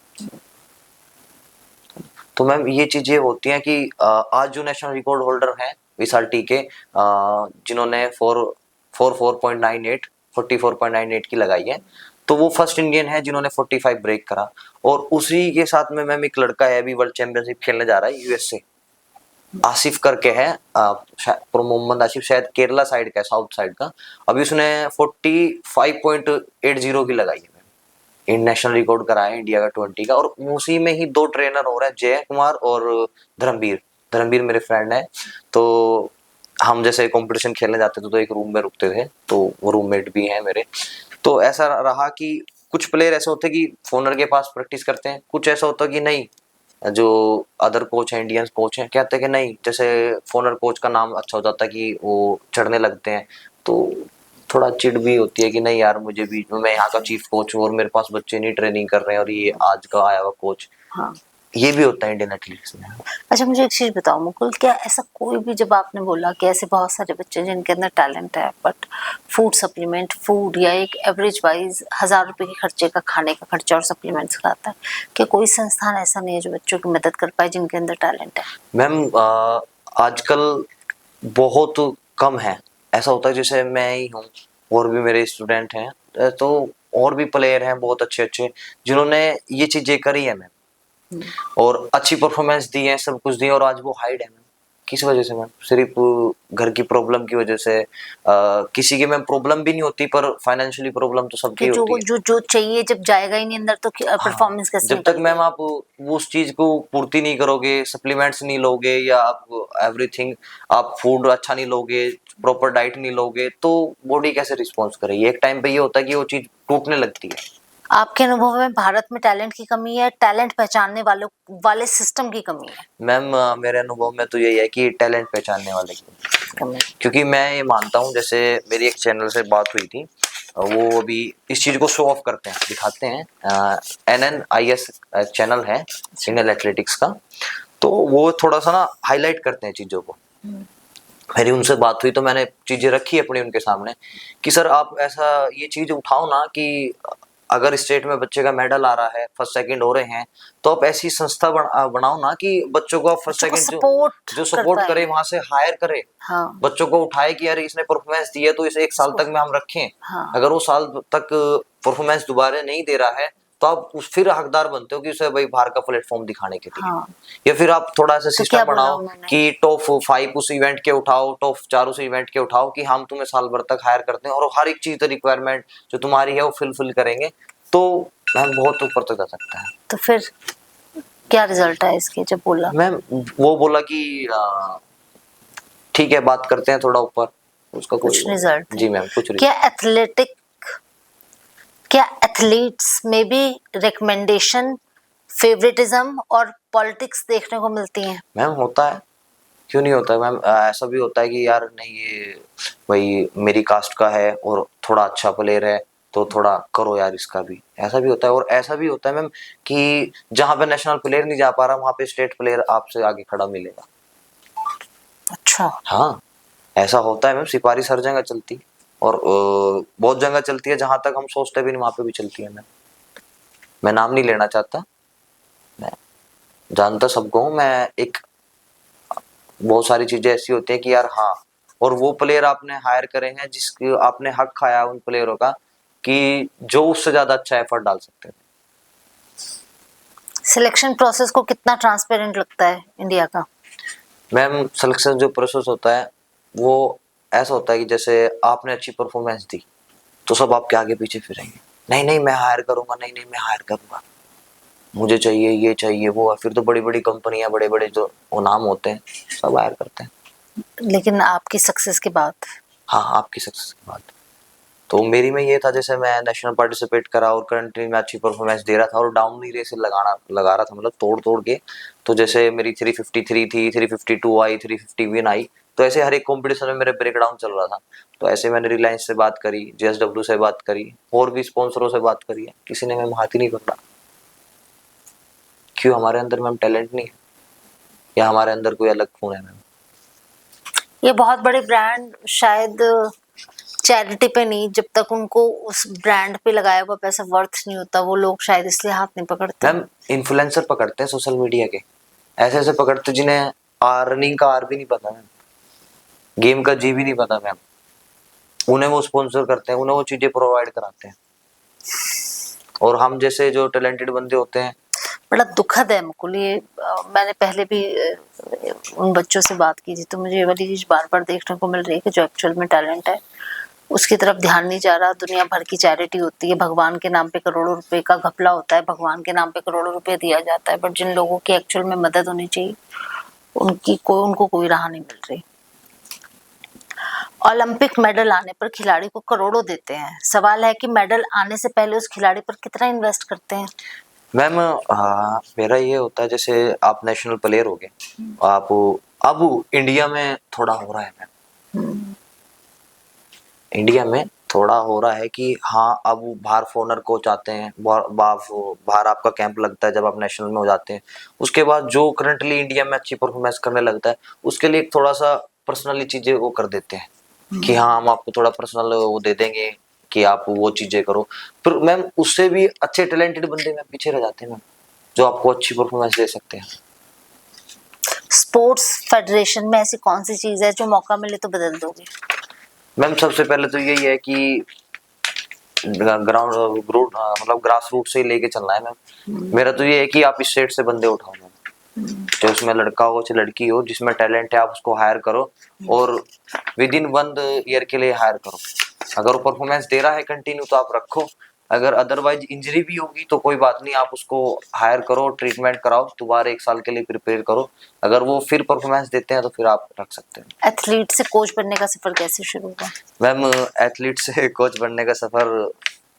S2: तो मैम ये चीज़ें होती हैं कि आज जो नेशनल रिकॉर्ड होल्डर हैं विशाल टीके, जिन्होंने 44.98 की लगाई है, तो वो फर्स्ट इंडियन है जिन्होंने 45 ब्रेक करा। और उसी के साथ में मैम एक लड़का है अभी वर्ल्ड चैंपियनशिप खेलने जा रहा है यूएस से, आसिफ करके है, मोहम्मद आसिफ, शायद केरला साइड का है, साउथ साइड का। अभी उसने 45.80 की लगाई है, इंटरनेशनल रिकॉर्ड करा है इंडिया का 20 का। और उसी में ही दो ट्रेनर हो रहे हैं, जय कुमार और धर्मवीर। धर्मवीर मेरे फ्रेंड है, तो हम जैसे कंपटीशन खेलने जाते थे तो एक रूम में रुकते थे, तो वो रूममेट भी हैं मेरे। तो ऐसा रहा कि कुछ प्लेयर ऐसे होते कि फोनर के पास प्रैक्टिस करते हैं, कुछ ऐसा होता कि नहीं, जो अदर कोच हैं, इंडियन कोच हैं, कहते हैं कि नहीं, जैसे फोनर कोच का नाम अच्छा हो जाता है कि वो चढ़ने लगते हैं, तो थोड़ा चिढ़ भी होती है कि नहीं यार मुझे भी, मैं यहाँ का चीफ कोच हूँ और मेरे पास बच्चे नहीं ट्रेनिंग कर रहे हैं और ये आज का आया हुआ कोच।
S1: हाँ।
S2: ये भी होता है इंडियन एथलीट्स में।
S1: अच्छा, मुझे एक चीज बताओ मुकुल, क्या ऐसा कोई भी, जब आपने बोला कि ऐसे बहुत सारे बच्चे जिनके अंदर टैलेंट है बट फूड सप्लीमेंट, फूड या एक एवरेज वाइज 1000 रुपए के खर्चे का, खाने का खर्चा और सप्लीमेंट्स खाता है, क्या कोई संस्थान ऐसा नहीं है जो बच्चों की मदद कर पाए जिनके अंदर टैलेंट है?
S2: मैम आजकल बहुत कम है, ऐसा होता है जैसे मैं ही हूँ और भी मेरे स्टूडेंट हैं, तो और भी प्लेयर हैं बहुत अच्छे अच्छे जिन्होंने ये चीजें करी है मैम, और अच्छी परफॉर्मेंस दी है, सब कुछ दी है, और आज वो हाइड है मैम। किस वजह से मैम? सिर्फ घर की प्रॉब्लम की वजह से। किसी की मैम प्रॉब्लम भी नहीं होती, पर फाइनेंशियली प्रॉब्लम तो सबकी
S1: कि
S2: होती है।
S1: जो चाहिए जब जाएगा ही नहीं अंदर तो
S2: हाँ,
S1: परफॉर्मेंस कैसे
S2: जब तक
S1: निकलेगी?
S2: मैम आप वो उस चीज को पूर्ति नहीं करोगे, सप्लीमेंट्स नहीं लोगे, या आप एवरीथिंग, आप फूड अच्छा नहीं लोगे, प्रॉपर डाइट नहीं लोगे, तो बॉडी कैसे रिस्पॉन्स करेगी? एक टाइम पे ये होता है कि वो चीज टूटने लगती है।
S1: आपके अनुभव में भारत में टैलेंट की कमी है, टैलेंट पहचानने वाले सिस्टम की कमी है?
S2: मैम मेरे अनुभव में तो यही है कि टैलेंट पहचानने वाले की
S1: कमी।
S2: क्योंकि मैं ये मानता हूँ, जैसे मेरी एक चैनल से बात हुई थी, वो अभी इस चीज को शो ऑफ करते हैं, दिखाते हैं, NNIS चैनल है इंडियन एथलेटिक्स का, तो वो थोड़ा सा ना हाईलाइट करते हैं चीजों को। मेरी उनसे बात हुई तो मैंने चीजें रखी अपनी उनके सामने कि सर आप ऐसा ये चीज उठाओ ना कि अगर स्टेट में बच्चे का मेडल आ रहा है, फर्स्ट सेकंड हो रहे हैं, तो आप ऐसी संस्था बनाओ ना कि बच्चों को फर्स्ट सेकंड जो सपोर्ट करे, वहां से हायर करे।
S1: हाँ।
S2: बच्चों को उठाए कि यार इसने परफॉर्मेंस दी है तो इसे 1 साल तक में हम रखें।
S1: हाँ।
S2: अगर वो साल तक परफॉर्मेंस दोबारा नहीं दे रहा है तो आप फिर हकदार बनते हो कि उसे भाई बाहर का प्लेटफॉर्म दिखाने के लिए।
S1: हाँ।
S2: या फिर आप थोड़ा सा
S1: तो
S2: सिस्टम बनाओ कि टॉप 5 उस इवेंट के उठाओ, टॉप 4 उस इवेंट के उठाओ, कि हम तुम्हें साल भर तक हायर करते हैं और हर एक चीज रिक्वायरमेंट जो तुम्हारी है वो फिल करेंगे, तो मैम बहुत ऊपर तक जा सकता है।
S1: तो फिर क्या रिजल्ट है इसके जब बोला?
S2: मैम वो बोला कि ठीक है बात करते हैं थोड़ा ऊपर, उसका
S1: कुछ रिजल्ट?
S2: जी मैम कुछ
S1: क्या एथलीट्स में भी रिकमेंडेशन, फेवरेटिज्म और पॉलिटिक्स देखने को मिलती हैं?
S2: मैम होता है, क्यों नहीं होता है मैम, ऐसा भी होता है कि यार नहीं ये भाई मेरी कास्ट का है और थोड़ा अच्छा प्लेयर है, तो थोड़ा करो यार इसका भी, ऐसा भी होता है। और ऐसा भी होता है मैम कि जहाँ पे नेशनल प्लेयर नहीं जा पा रहा वहाँ पे स्टेट प्लेयर आपसे आगे खड़ा मिलेगा।
S1: अच्छा।
S2: हाँ ऐसा होता है मैम, सिपारिश हर जगह चलती और बहुत जगह चलती है, जहां तक हम सोचते भी नहीं वहां पे भी चलती है मैम। मैं नाम नहीं लेना चाहता, मैं जानता सबको हूँ। मैं एक बहुत सारी चीजें ऐसी होती है कि यार हाँ, और वो प्लेयर आपने हायर करे हैं जिसके आपने हक खाया उन प्लेयरों का कि जो उससे ज्यादा अच्छा एफर्ट डाल सकते हैं।
S1: सिलेक्शन प्रोसेस को कितना ट्रांसपेरेंट लगता है इंडिया का?
S2: मैम सिलेक्शन जो प्रोसेस होता है वो ऐसा होता है कि जैसे आपने अच्छी परफॉर्मेंस दी तो सब आपके आगे पीछे फिरेंगे, नहीं नहीं मैं हायर करूंगा, नहीं नहीं मैं हायर करूंगा, मुझे चाहिए ये चाहिए वो है। फिर तो बड़ी बड़ी कंपनियां, बड़े बड़े जो वो नाम होते हैं सब हायर करते हैं।
S1: लेकिन आपकी सक्सेस के बाद?
S2: हाँ आपकी सक्सेस के बाद। तो मेरी में ये था जैसे मैं नेशनल पार्टिसिपेट करा और करंटली मैं अच्छी परफॉर्मेंस दे रहा था और डाउन नहीं रेस लगा रहा था, मतलब तोड़ तोड़ के। तो जैसे मेरी 353 थी, 352 आई, 350 आई, तो ऐसे हर एक कॉम्पिटिशन में मेरे ब्रेक डाउन चल रहा था। तो ऐसे मैंने रिलायंस से बात करी, JSW से बात करी, और भी स्पॉन्सरों से बात करी है, किसी ने मैम हाथ ही नहीं पकड़ा। क्यों? हमारे अंदर मैम टैलेंट नहीं है या हमारे अंदर कोई अलग खून है मैम?
S1: ये बहुत बड़े ब्रांड शायद चैरिटी पे नहीं, जब तक उनको उस ब्रांड पे लगाया हुआ पैसा वर्थ नहीं होता वो लोग शायद इसलिए हाथ नहीं पकड़ते।
S2: मैम इन्फ्लुएंसर पकड़ते हैं सोशल मीडिया के, ऐसे ऐसे पकड़ते जिन्हें अर्निंग का आर भी नहीं पता मैम, गेम का जी भी नहीं पता मैम, उन्हें वो स्पॉन्सर करते हैं, उन्हें वो चीजें प्रोवाइड कराते हैं। और हम जैसे जो टैलेंटेड बंदे होते हैं,
S1: बड़ा दुखद है मुकुल ये। मैंने पहले भी उन बच्चों से बात की थी तो मुझे ये वाली चीज बार बार देखने को मिल रही है कि जो एक्चुअल में टैलेंट है उसकी तरफ ध्यान नहीं जा रहा। दुनिया भर की चैरिटी होती है, भगवान के नाम पे करोड़ों रुपए का घपला होता है, भगवान के नाम पे करोड़ों रुपए दिया जाता है, बट जिन लोगों की एक्चुअल में मदद होनी चाहिए उनको कोई राह नहीं मिल रही। ओलंपिक मेडल आने पर खिलाड़ी को करोड़ों देते हैं, सवाल है कि मेडल आने से पहले उस खिलाड़ी पर कितना इन्वेस्ट करते हैं?
S2: मैम हाँ मेरा ये होता है जैसे आप नेशनल प्लेयर हो गए, आप अब इंडिया में थोड़ा हो रहा है मैम, इंडिया में थोड़ा हो रहा है कि हाँ अब बाहर फॉरनर कोच आते हैं, बाहर आपका कैंप लगता है जब आप नेशनल में हो जाते हैं। उसके बाद जो करंटली इंडिया में अच्छी परफॉर्मेंस करने लगता है उसके लिए थोड़ा सा पर्सनली चीजें वो कर देते हैं कि हाँ हम आपको थोड़ा पर्सनल वो दे देंगे कि आप वो चीजें करो। फिर मैम उससे भी अच्छे टैलेंटेड बंदे मैम पीछे रह जाते हैं मैम, जो आपको अच्छी परफॉर्मेंस दे सकते हैं।
S1: स्पोर्ट्स फेडरेशन में ऐसी कौन सी चीज है जो मौका मिले तो बदल दोगे?
S2: मैम सबसे पहले तो यही है कि ग्राउंड ग्रूट मतलब ग्रास रूट से ही लेके चलना है मैम। मेरा तो ये है कि आप स्टेट से बंदे उठाओ मैम, जो उसमें लड़का हो चाहे लड़की हो, जिसमें टैलेंट है आप उसको हायर करो और विद इन 1 ईयर के लिए हायर करो। अगर वो परफॉर्मेंस दे रहा है कंटिन्यू तो आप रखो, अगर अदरवाइज इंजरी भी होगी तो कोई बात नहीं, आप उसको हायर करो, ट्रीटमेंट कराओ, दोबारा 1 साल के लिए प्रिपेयर करो, अगर वो फिर परफॉर्मेंस देते हैं तो फिर आप रख सकते हैं।
S1: एथलीट से कोच बनने का सफर कैसे शुरू हुआ?
S2: मैम एथलीट से कोच बनने का सफर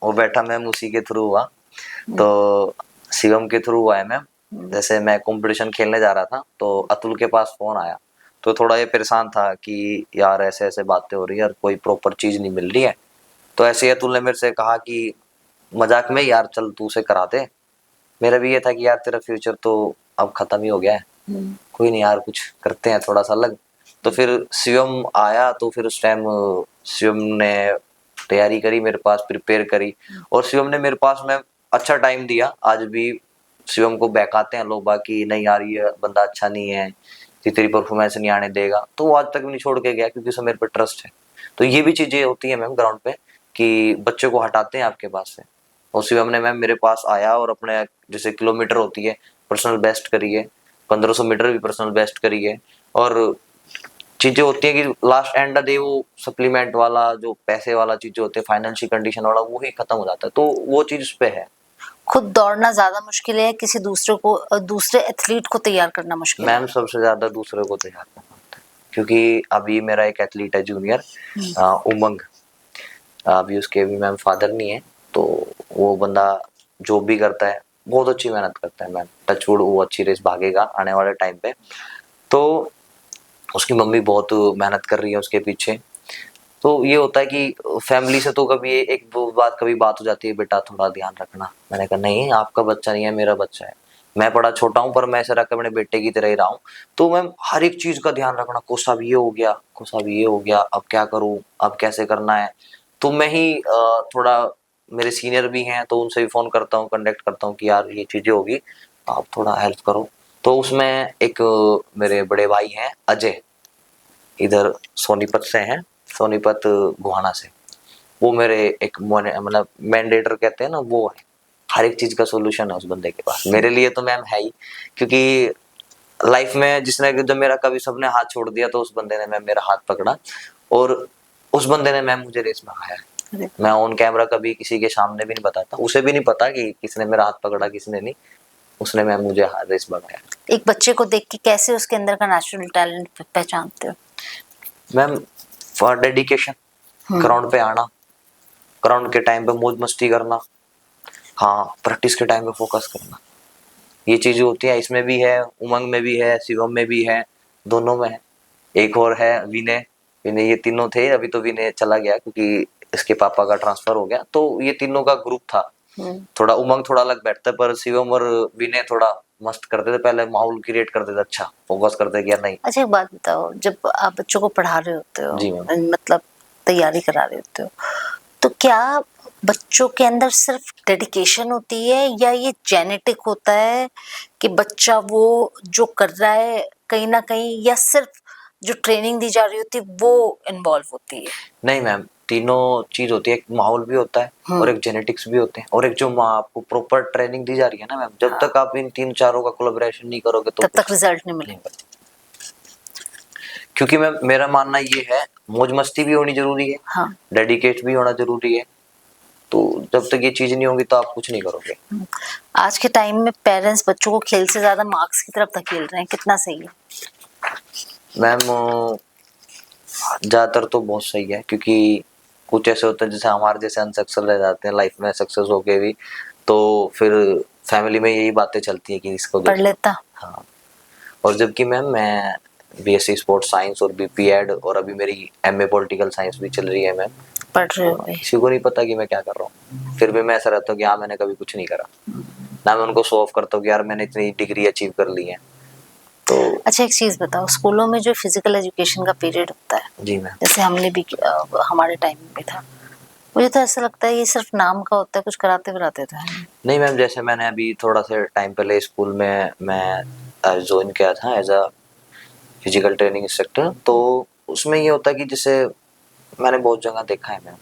S2: वो बैठा मैम उसी के थ्रू हुआ, तो शिवम के थ्रू हुआ है मैम। जैसे मैं कंपटीशन खेलने जा रहा था तो अतुल के पास फोन आया, तो थोड़ा ये परेशान था कि यार ऐसे ऐसे बातें हो रही है और कोई प्रॉपर चीज नहीं मिल रही है। तो ऐसे ही अतुल ने मेरे से कहा कि मजाक में यार चल तू उसे करा दे। मेरा भी ये था कि यार तेरा फ्यूचर तो अब खत्म ही हो गया है, कोई नहीं यार कुछ करते हैं थोड़ा सा अलग। तो फिर शिवम आया, तो फिर उस टाइम शिवम ने तैयारी करी, मेरे पास प्रिपेयर करी, और शिवम ने मेरे पास में अच्छा टाइम दिया। आज भी शिवम को बहकाते हैं लोग बाकी, नहीं यार ये बंदा अच्छा नहीं है, ये तेरी परफॉर्मेंस नहीं आने देगा, तो वो आज तक नहीं छोड़ के गया क्योंकि उसे मेरे पे ट्रस्ट है। तो ये भी चीजें होती है मैम ग्राउंड पे कि बच्चे को हटाते हैं आपके पास से। और शिवम ने मैम मेरे पास आया और अपने जैसे किलोमीटर होती है पर्सनल बेस्ट करी है, 1500 मीटर भी पर्सनल बेस्ट करी है, और चीजें होती है कि लास्ट एंड डे वो सप्लीमेंट वाला जो पैसे वाला चीजें होते हैं, फाइनेंशियल कंडीशन वाला, वो ही खत्म हो जाता है, तो वो चीज उस पे है।
S1: खुद दौड़ना ज्यादा मुश्किल है, किसी दूसरे एथलीट को तैयार करना मुश्किल है?
S2: मैम सबसे ज्यादा दूसरे को तैयार करना होता है, क्योंकि अभी मेरा एक एथलीट है जूनियर उमंग, अभी उसके भी मैम फादर नहीं है, तो वो बंदा जो भी करता है बहुत अच्छी मेहनत करता है मैम, टचवुड वो अच्छी रेस भागेगा आने वाले टाइम पे। तो उसकी मम्मी बहुत मेहनत कर रही है उसके पीछे, तो ये होता है कि फैमिली से तो कभी एक कभी बात हो जाती है, बेटा थोड़ा ध्यान रखना। मैंने कहा नहीं, आपका बच्चा नहीं है, मेरा बच्चा है। मैं बड़ा छोटा हूँ पर मैं ऐसा रखकर अपने बेटे की तरह ही रहा हूँ। तो मैं हर एक चीज का ध्यान रखना, कोसा भी ये हो गया, कोसा भी ये हो गया, अब क्या करूँ, अब कैसे करना है। तो मैं ही थोड़ा, मेरे सीनियर भी हैं तो उनसे भी फोन करता हूँ, कंटेक्ट करता हूँ कि यार ये चीजें होगी, आप थोड़ा हेल्प करो। तो उसमें एक मेरे बड़े भाई हैं अजय, इधर सोनीपत से हैं, सोनीपत गोहाना से। वो मेरे एक मतलब मैंडेटर कहते हैं ना, वो है। हर एक चीज का सोल्यूशन है उस बंदे के पास। मेरे लिए तो मैम है ही, क्योंकि लाइफ में जिसने, जब मेरा कभी सबने हाथ छोड़ दिया तो उस बंदे ने मैम मेरा हाथ पकड़ा, और उस बंदे ने मैम मुझे रेस भगाया। मैं ऑन कैमरा कभी किसी के सामने भी नहीं बताता, उसे भी नहीं पता कि किसने मेरा हाथ पकड़ा किसने नहीं, उसने मैम मुझे रेस भगाया।
S1: एक बच्चे को देख के कैसे उसके अंदर का नेचुरल टैलेंट पहचानते हो?
S2: मैम फॉर डेडिकेशन, ग्राउंड पे आना, ग्राउंड के टाइम पे मौज मस्ती करना, हाँ प्रैक्टिस के टाइम पे फोकस करना, ये चीजें होती है। इसमें भी है, उमंग में भी है, शिवम में भी है, दोनों में है। एक और है विनय, विनय, ये तीनों थे। अभी तो विनय चला गया क्योंकि इसके पापा का ट्रांसफर हो गया, तो ये तीनों का ग्रुप था। थोड़ा उमंग थोड़ा अलग बैठता, पर शिवम और विनय थोड़ा मस्त करते थे, पहले माहौल क्रिएट करते थे, अच्छा फोकस करते कि यार नहीं।
S1: अच्छा एक बात बताओ, जब आप बच्चों को पढ़ा रहे होते हो,
S2: जी मैम।
S1: मतलब तैयारी करा रहे होते हो, तो क्या बच्चों के अंदर सिर्फ डेडिकेशन होती है या ये जेनेटिक होता है कि बच्चा वो जो कर रहा है कहीं ना कहीं, या सिर्फ जो ट्रेनिंग दी जा रही होती है वो इन्वॉल्व होती है?
S2: नहीं मैम, तीनों चीज होती है। एक माहौल भी होता है और एक जेनेटिक्स भी होते हैं, और एक जो आपको प्रॉपर ट्रेनिंग दी जा रही है ना मैम, जब तक आप इन तीन चारों का कोलैबोरेशन नहीं करोगे तो
S1: तब तक रिजल्ट नहीं मिलेगा।
S2: क्योंकि मैम मेरा मानना ये है, मौज मस्ती भी होनी जरूरी है,
S1: हाँ।
S2: डेडिकेट भी होना जरूरी है। तो जब तक ये चीज नहीं होगी तो आप कुछ नहीं करोगे।
S1: आज के टाइम में पेरेंट्स बच्चों को खेल से ज्यादा मार्क्स की तरफ धकेल रहे हैं, कितना सही है?
S2: मैम ज्यादातर तो बहुत सही है, क्योंकि कुछ ऐसे होते हैं जैसे हमारे जैसे अनसक्सेसफुल रह जाते हैं लाइफ में, सक्सेस होके भी, तो फिर फैमिली में यही बातें चलती है कि इसको
S1: पढ़ लेता।
S2: हाँ। और जबकि मैम मैं बीएससी स्पोर्ट्स साइंस और बीपी एड, और अभी मेरी एमए पॉलिटिकल साइंस भी चल रही है मैम।
S1: पढ़ रहे हो?
S2: किसी को नहीं पता कि मैं क्या कर रहा हूँ, फिर भी मैं ऐसा रहता हूँ कि हाँ मैंने कभी कुछ नहीं करा। ना मैं उनको शो ऑफ करता हूँ कि यार मैंने इतनी डिग्री अचीव कर ली है। तो
S1: अच्छा एक चीज बताओ, स्कूलों में जो फिजिकल एजुकेशन का पीरियड होता है,
S2: जी मैम।
S1: जैसे हमने भी हमारे टाइम में था, मुझे तो ऐसा लगता है ये सिर्फ नाम का होता है, कुछ कराते बनाते तो है
S2: नहीं मैम, जैसे मैंने अभी थोड़ा सा टाइम पहले स्कूल में मैं ज्वाइन किया था as a physical training instructor, तो उसमें ये होता है कि जैसे मैंने बहुत जगह देखा है मैम,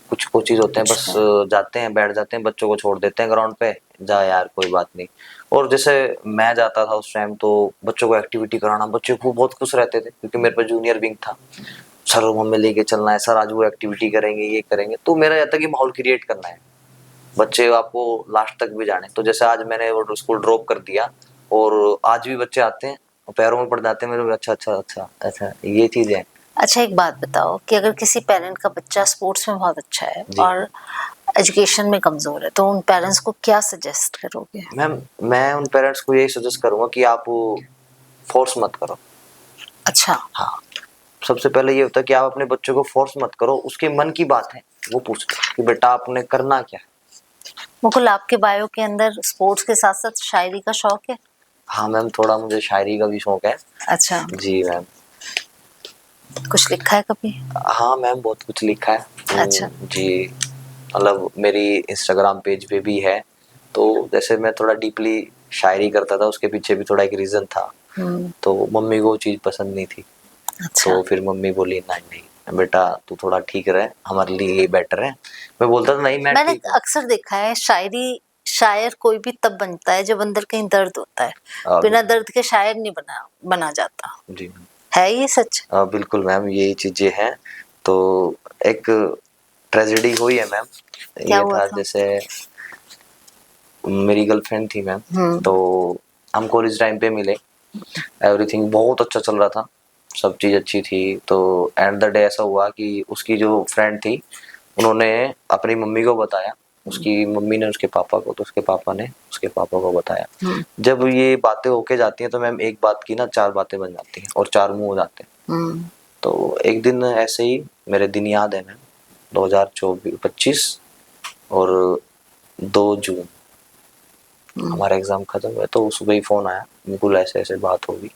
S2: कुछ कोचेज होते हैं बस जाते हैं, बैठ जाते हैं, बच्चों को छोड़ देते हैं ग्राउंड पे, जा यार कोई बात नहीं। और जैसे मैं जाता था उस टाइम, तो बच्चों को एक्टिविटी कराना, बच्चे को बहुत खुश रहते थे, क्योंकि मेरे पास जूनियर विंग था, सर हमें लेके चलना है, सर आज वो एक्टिविटी करेंगे, ये करेंगे। तो मेरा रहता कि माहौल क्रिएट करना है, बच्चे आपको लास्ट तक भी जाने। तो जैसे आज मैंने वो स्कूल ड्रॉप कर दिया, और आज भी बच्चे आते हैं और पैरों में पड़ जाते हैं मेरे, अच्छा अच्छा अच्छा अच्छा, ये चीज़ है।
S1: अच्छा एक बात बताओ कि अगर किसी पेरेंट का बच्चा स्पोर्ट्स में बहुत अच्छा है और एजुकेशन में कमजोर है, तो उन पेरेंट्स को क्या सजेस्ट करोगे?
S2: मैम मैं उन पेरेंट्स को यही सजेस्ट करूंगा कि आप फोर्स मत करो।
S1: अच्छा।
S2: हाँ, सबसे पहले ये होता है कि आप अपने बच्चों को फोर्स मत करो, उसके मन की बात है वो पूछ लो कि बेटा आपने करना क्या है।
S1: मुकुल, आपके बायो के अंदर स्पोर्ट्स के साथ साथ शायरी का शौक है?
S2: हाँ मैम, थोड़ा मुझे शायरी का भी शौक है।
S1: अच्छा।
S2: जी मैम।
S1: कुछ लिखा है कभी?
S2: हाँ मैम, बहुत कुछ लिखा है।
S1: अच्छा।
S2: जी, मतलब मेरी इंस्टाग्राम पेज पे भी है। तो जैसे मैं थोड़ा डीपली शायरी करता था, उसके पीछे भी थोड़ा एक रीजन था। तो मम्मी को वो चीज़ पसंद नहीं थी।
S1: अच्छा।
S2: तो फिर मम्मी बोली नहीं नहीं बेटा, तू थोड़ा ठीक रहे, हमारे लिए ये बेटर है। मैं बोलता था नहीं मैं
S1: मैंने
S2: ठीक
S1: अक्सर देखा है शायरी, शायर कोई भी तब बनता है जब अंदर कहीं दर्द होता है, बिना दर्द के शायर नहीं बना जाता।
S2: जी
S1: है ये सच?
S2: बिल्कुल मैम, यही चीजें हैं। तो एक ट्रेजेडी हुई है मैम।
S1: क्या
S2: ये
S1: हुआ
S2: था
S1: था?
S2: जैसे मेरी गर्लफ्रेंड थी मैम, तो हम कॉलेज टाइम पे मिले, एवरीथिंग बहुत अच्छा चल रहा था, सब चीज़ अच्छी थी। तो एंड द डे ऐसा हुआ कि उसकी जो फ्रेंड थी, उन्होंने अपनी मम्मी को बताया, उसकी मम्मी ने उसके पापा को, तो उसके पापा ने उसके पापा को बताया। जब ये बातें होके जाती हैं तो मैम एक बात की ना चार बातें बन जाती हैं और चार मुंह हो जाते हैं। तो एक दिन ऐसे ही मेरे दिन याद है मैम, 2025 और 2 जून हमारा एग्जाम खत्म हुआ। तो सुबह ही फोन आया, मुकुल ऐसे ऐसे बात होगी।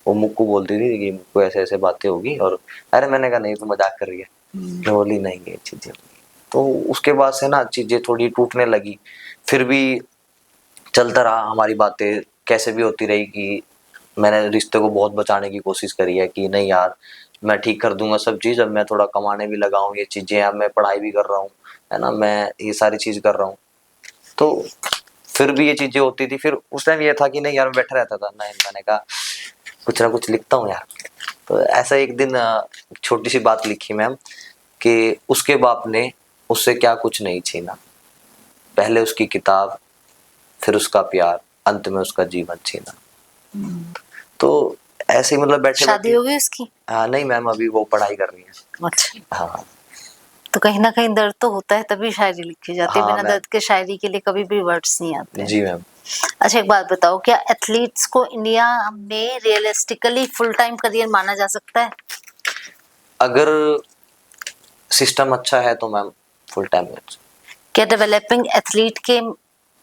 S2: वो मुक्कू बोलती थी कि मुक्कू ऐसे ऐसे बातें होगी, और अरे मैंने कहा नहीं तू मजाक कर रही है। मैं बोली नहीं ये चीजें। तो उसके बाद से ना चीजें थोड़ी टूटने लगी। फिर भी चलता रहा, हमारी बातें कैसे भी होती रही कि मैंने रिश्ते को बहुत बचाने की कोशिश करी है कि नहीं यार मैं ठीक कर दूंगा सब चीज। अब मैं थोड़ा कमाने भी लगा हूँ, ये चीजें, अब मैं पढ़ाई भी कर रहा हूँ, है ना, मैं ये सारी चीज कर रहा हूँ। तो फिर भी ये चीजें होती थी। फिर उस टाइम ये था कि नहीं यार मैं बैठा रहता था, नहीं मैंने कहा कुछ ना कुछ लिखता हूँ यार। तो ऐसा एक दिन छोटी सी बात लिखी मैम कि उसके बाप ने उससे क्या कुछ नहीं छीना, पहले उसकी किताब, फिर उसका प्यार, अंत में उसका जीवन छीना। तो ऐसे ही मतलब बैठे
S1: शादी हो गई उसकी?
S2: हाँ नहीं मैम, अभी वो पढ़ाई कर रही है।
S1: अच्छा।
S2: हाँ
S1: तो कहीं ना कहीं दर्द तो होता है तभी शायरी लिखी जाती है,
S2: हाँ
S1: बिना
S2: मैम।
S1: दर्द के शायरी के लिए कभी भी वर्ड्स नहीं आते हैं।
S2: जी मैम।
S1: अच्छा एक बात बताओ, क्या एथलीट्स को इंडिया में रियलिस्टिकली फुल टाइम करियर माना जा सकता है?
S2: अगर सिस्टम अच्छा है तो मैम फुल टाइम में।
S1: क्या डेवलपिंग एथलीट के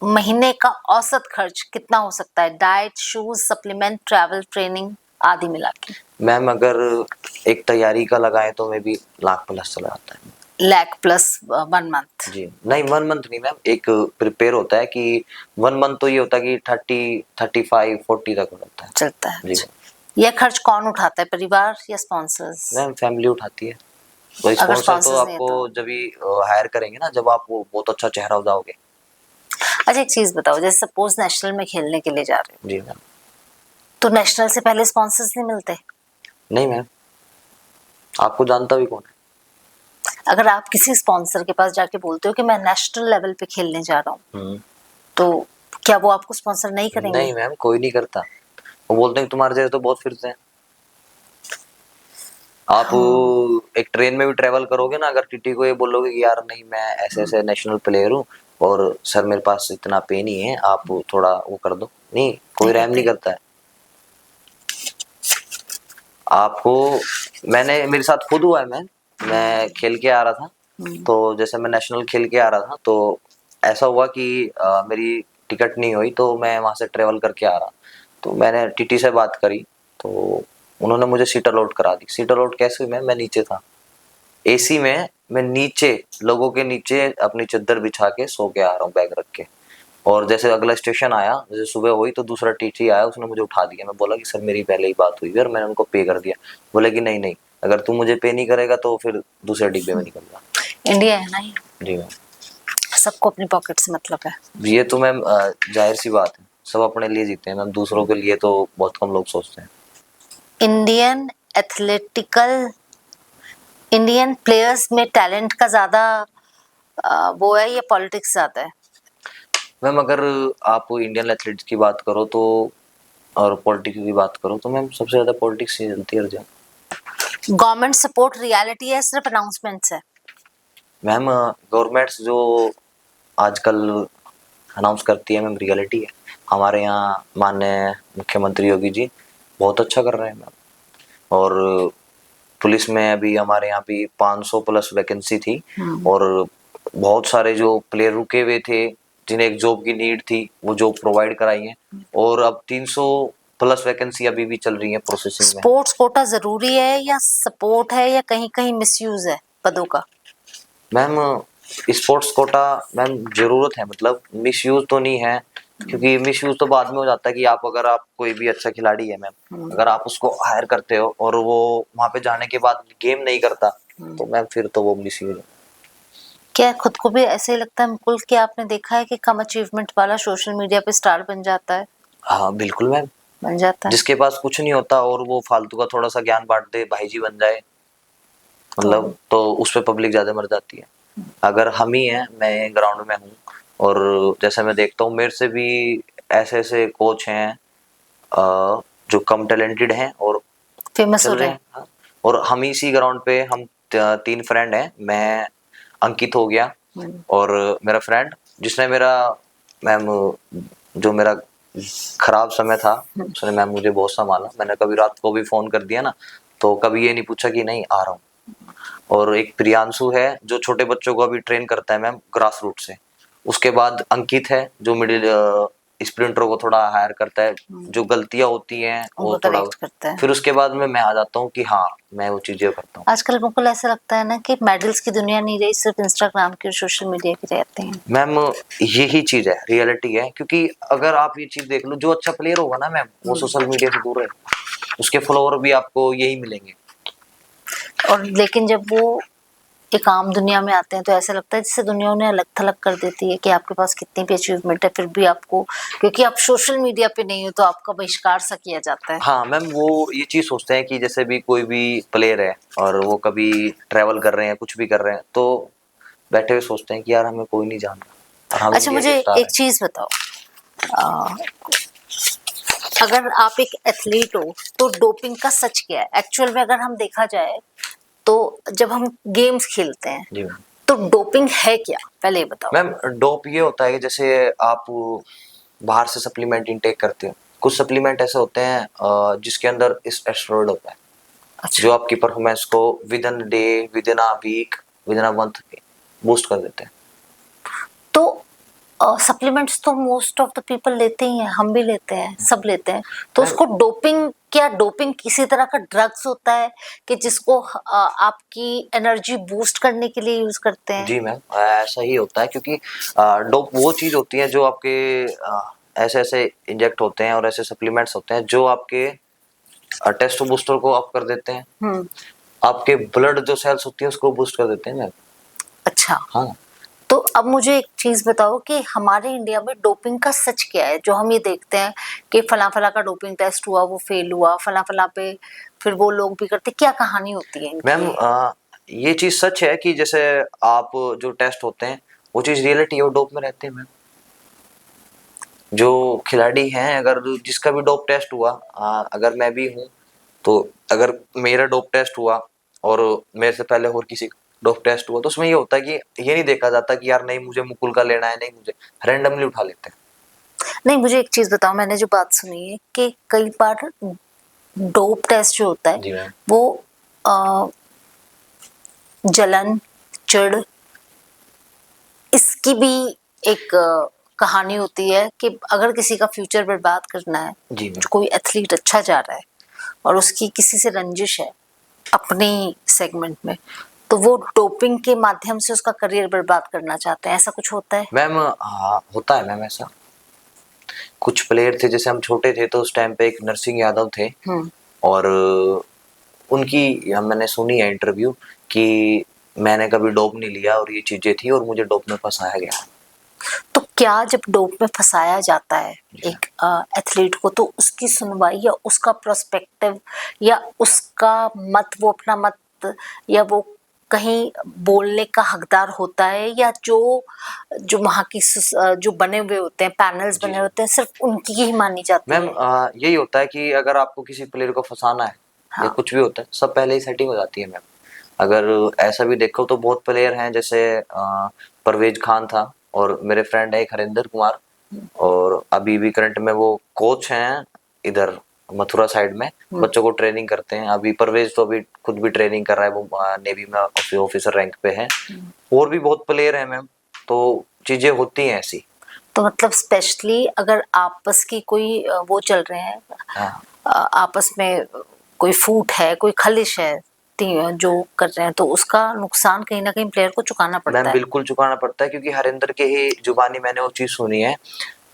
S1: महीने का औसत खर्च कितना हो सकता है? Diet, shoes, supplement, travel, training आदि मिला के।
S2: मैम अगर एक तैयारी का लगाए तो मे भी लाख+ चला जाता है।
S1: Lakh plus 1 month?
S2: जी नहीं 1 मंथ नहीं मैम, एक प्रिपेयर होता है कि 1 मंथ तो ये होता है कि 30, 35, 40 तक होता है।
S1: चलता है।
S2: जी
S1: यह खर्च कौन उठाता है, परिवार या स्पॉन्सर्स?
S2: मैम फैमिली उठाती है। तो
S1: अगर
S2: स्पॉन्सर तो
S1: स्पॉन्सर्स नहीं है
S2: आपको
S1: तो?
S2: जब भी हायर करेंगे ना, जब आप वो बहुत अच्छा चेहरा हो जाओगे।
S1: अच्छा एक चीज बताओ, जैसे सपोज नेशनल में खेलने के लिए जा रहे हो,
S2: जी मैम।
S1: तो नेशनल से पहले स्पॉन्सर्स नहीं मिलते?
S2: नहीं मैम, आपको जानता भी कौन है?
S1: अगर आप किसी स्पॉन्सर के पास जाके बोलते हो कि मैं नेशनल लेवल पे खेलने जा रहा हूँ, तो क्या वो आपको स्पॉन्सर नहीं करेंगे?
S2: नहीं मैम, कोई नहीं करता। वो बोलते हैं तुम्हारे जैसे तो बहुत फिरते हैं। आप एक ट्रेन में भी ट्रेवल करोगे ना, अगर टीटी को ये बोलोगे कि यार नहीं मैं ऐसे ऐसे नेशनल प्लेयर हूँ और सर मेरे पास इतना पे नहीं है, आप थोड़ा वो कर दो, नहीं कोई रहम नहीं करता है आपको। मैंने मेरे साथ खुद हुआ है। मैं खेल के आ रहा था, तो जैसे मैं नेशनल खेल के आ रहा था तो ऐसा हुआ कि मेरी टिकट नहीं हुई, तो मैं वहां से ट्रेवल करके आ रहा। तो मैंने टीटी से बात करी, तो उन्होंने मुझे सीट अलॉट करा दी। सीट अलॉट कैसे हुई? मैं नीचे था एसी में, मैं नीचे लोगों के नीचे अपनी चद्दर बिछा के सो के आ रहा हूँ बैग रख के। और जैसे अगला स्टेशन आया, जैसे सुबह हुई तो दूसरा टीटी आया, उसने मुझे उठा दिया। मैं बोला कि सर मेरी पहले ही बात हुई और मैंने उनको पे कर दिया। बोले कि नहीं नहीं, अगर तू मुझे पे नहीं करेगा तो फिर दूसरे डिब्बे में निकल जा।
S1: इंडिया है ना ये,
S2: जी मैम।
S1: सबको अपनी पॉकेट से मतलब है।
S2: ये तो मैम जाहिर सी बात है, सब अपने लिए जीते हैं मैम, दूसरों के लिए तो बहुत कम लोग सोचते हैं।
S1: इंडियन प्लेयर्स में टैलेंट का ज्यादा वो है या पॉलिटिक्स ज्यादा है?
S2: मैम अगर आप इंडियन एथलीट्स की बात करो तो, और पॉलिटिक्स की बात करो तो मैम सबसे ज्यादा पॉलिटिक्स ही चलती है हर जगह।
S1: गवर्नमेंट सपोर्ट रियलिटी है सिर्फ अनाउंसमेंट्स है?
S2: मैम गवर्नमेंट्स जो आजकल अनाउंस करती है मैम रियलिटी है। हमारे यहाँ माननीय मुख्यमंत्री योगी जी बहुत अच्छा कर रहे हैं मैम। और पुलिस में अभी हमारे यहाँ भी 500+ वैकेंसी थी, और बहुत सारे जो प्लेयर रुके हुए थे जिन्हें एक जॉब की नीड थी, वो जॉब प्रोवाइड कराई है। और अब 300+ वैकेंसी अभी भी चल रही है प्रोसेसिंग में।
S1: स्पोर्ट्स कोटा जरूरी है या सपोर्ट है या कहीं कहीं मिसयूज है पदों का?
S2: मैम स्पोर्ट्स कोटा मैम जरूरत है, मतलब मिसयूज तो नहीं है, क्योंकि मिसयूज तो बाद में हो जाता है कि अगर आप कोई भी अच्छा खिलाड़ी है मैम, अगर आप उसको हायर करते हो और वो वहां पे जाने के बाद गेम नहीं करता तो मैम फिर तो वो मिसयूज है।
S1: क्या खुद को भी ऐसे ही लगता है मुकुल कि आपने देखा है कि कम अचीवमेंट वाला सोशल मीडिया पे स्टार बन जाता है?
S2: हाँ बिल्कुल मैम,
S1: बन जाता है।
S2: जिसके पास कुछ नहीं होता और वो फालतू का थोड़ा सा ज्ञान बांट दे, भाई जी बन जाए, मतलब तो उस पर पब्लिक ज्यादा मर जाती है। अगर हम ही हैं, मैं ग्राउंड में हूँ और जैसे मैं देखता हूँ मेरे से भी ऐसे ऐसे कोच हैं जो कम टैलेंटेड हैं और
S1: फेमस हो
S2: चल रहे
S1: रहे
S2: हैं। हाँ। और हम इसी ग्राउंड पे हम 3 फ्रेंड हैं, मैं अंकित हो गया और मेरा फ्रेंड जिसने मेरा मैम जो मेरा खराब समय था उसने मैम मुझे बहुत संभाला। मैंने कभी रात को भी फोन कर दिया ना तो कभी ये नहीं पूछा कि नहीं आ रहा हूँ। और एक प्रियांशु है जो छोटे बच्चों को अभी ट्रेन करता है मैम ग्रास रूट से। उसके बाद अंकित है जो मिडिल स्प्रिंटरों को थोड़ा हायर करता है, जो गलतियां होती हैं वो
S1: उनको
S2: थोड़ा।
S1: करेक्ट करता है।
S2: फिर उसके बाद में मैं आ जाता हूँ कि हाँ मैं वो चीजें करता हूँ।
S1: आजकल बिल्कुल ऐसा लगता है ना कि मेडल्स की दुनिया नहीं रही, सिर्फ इंस्टाग्राम की और सोशल मीडिया की रहते हैं।
S2: मैम यही चीज है, रियलिटी है, क्योंकि अगर आप ये चीज देख लो, जो अच्छा प्लेयर होगा ना मैम वो सोशल मीडिया से दूर रहेगा, उसके फॉलोअर भी आपको यही मिलेंगे।
S1: और लेकिन जब वो एक आम दुनिया में आते हैं तो ऐसा लगता है जैसे दुनिया उन्हें अलग थलग कर देती है कि आपके पास कितनी भी अचीवमेंट है फिर भी आपको, क्योंकि आप सोशल मीडिया पे नहीं हो तो आपका बहिष्कार सा किया जाता है।
S2: हाँ मैम, वो ये चीज सोचते हैं कि जैसे भी कोई भी प्लेयर है और वो कभी ट्रैवल कर रहे हैं कुछ भी कर रहे हैं तो बैठे हुए सोचते हैं कि यार हमें कोई नहीं जान रहा और हम
S1: अच्छा,
S2: इंडिया
S1: मुझे
S2: के स्टार
S1: एक चीज बताओ, अगर आप एक एथलीट हो तो डोपिंग का सच क्या है एक्चुअल में? अगर हम देखा जाए तो जब हम गेम्स खेलते हैं
S2: जी मैम।
S1: तो डोपिंग है क्या, पहले ये बताओ।
S2: मैम डोप ये होता है कि जैसे आप बाहर से सप्लीमेंट इंटेक करते हो, कुछ सप्लीमेंट ऐसे होते हैं जिसके अंदर इस एस्टेरॉइड होता है।
S1: अच्छा।
S2: जो आपकी परफॉर्मेंस को within day, within a week, within a month boost कर देते हैं।
S1: तो सप्लीमेंट्स तो मोस्ट ऑफ द पीपल लेते ही हैं, हम भी लेते हैं, सब लेते हैं, तो
S2: मैम
S1: उसको डोपिंग, क्या डोपिंग किसी तरह का ड्रग्स होता है कि जिसको आपकी एनर्जी बूस्ट करने के लिए यूज करते हैं?
S2: जी मैम ऐसा ही होता है, क्योंकि डोप वो चीज होती है जो आपके ऐसे ऐसे इंजेक्ट होते हैं और ऐसे सप्लीमेंट्स होते हैं जो आपके टेस्ट बूस्टर को अप कर देते हैं, आपके ब्लड जो सेल्स होती है उसको बूस्ट कर देते हैं मैम।
S1: अच्छा,
S2: हाँ
S1: तो अब मुझे एक चीज बताओ कि हमारे इंडिया में डोपिंग का सच क्या है, जो हम ये देखते हैं कि फला फला का डोपिंग टेस्ट हुआ वो फेल हुआ, फला फला पे फिर वो लोग भी करते, क्या कहानी होती है इनकी?
S2: मैम ये चीज सच है कि जैसे आप जो टेस्ट होते हैं वो चीज रियलिटी और डोप में रहते हैं मैम। जो खिलाड़ी हैं अगर जिसका भी डोप टेस्ट हुआ, अगर मैं भी हूँ तो अगर मेरा डोप टेस्ट हुआ और मेरे से पहले और किसी का डोप टेस्ट हुआ तो उसमें ये होता है कि ये नहीं देखा जाता कि यार नहीं मुझे मुकुल का लेना है, नहीं मुझे रैंडमली उठा लेते हैं।
S1: नहीं, मुझे एक चीज बताओ, मैंने जो बात सुनी है कि कई बार डोप टेस्ट जो होता है
S2: जी मैम।
S1: वो अ, जलन, चिढ़, इसकी भी एक कहानी होती है कि अगर किसी का फ्यूचर बर्बाद करना है,
S2: जी मैम।
S1: जो कोई एथलीट अच्छा जा रहा है और उसकी किसी से रंजिश है अपनी सेगमेंट में, तो वो डोपिंग के माध्यम से उसका करियर बर्बाद करना चाहते हैं, ऐसा कुछ होता है?
S2: मैम हाँ होता है मैम ऐसा। कुछ प्लेयर थे, जैसे हम छोटे थे तो उस टाइम पे एक नरसिंह यादव थे और उनकी मैंने सुनी है इंटरव्यू कि मैंने कभी डोप नहीं लिया और ये चीजें थी और मुझे डोप में फंसाया गया।
S1: तो क्या जब डोप में फंसाया जाता है एक एथलीट को, तो उसकी सुनवाई या उसका प्रोस्पेक्टिव या उसका मत, वो अपना मत या वो कहीं बोलने का हकदार होता है, या जो जो वहाँ की जो बने हुए होते हैं पैनल्स बने होते हैं सिर्फ उनकी ही मानी जाती
S2: मैम
S1: है?
S2: यही होता है कि अगर आपको किसी प्लेयर को फंसाना है या कुछ भी होता है सब पहले ही सेटिंग हो जाती है मैम। अगर ऐसा भी देखो तो बहुत प्लेयर हैं, जैसे परवेज खान था और मेरे फ्रेंड है एक हरिंदर कुमार, और अभी भी करंट में वो कोच हैं इधर मथुरा साइड में, बच्चों को ट्रेनिंग करते हैं। अभी परवेज तो अभी खुद भी ट्रेनिंग कर रहा है, वो नेवी में ऑफिसर रैंक पे है। और भी बहुत प्लेयर हैं मैम, तो चीजें होती हैं ऐसी।
S1: तो मतलब स्पेशली अगर आपस की कोई वो चल रहे हैं, आपस में कोई फूट है, कोई खलिश है जो कर रहे हैं, तो उसका नुकसान कहीं ना कहीं प्लेयर को चुकाना पड़ता
S2: मैम
S1: है।
S2: बिल्कुल चुकाना पड़ता है, क्योंकि हरिंदर के ही जुबानी मैंने वो चीज सुनी है।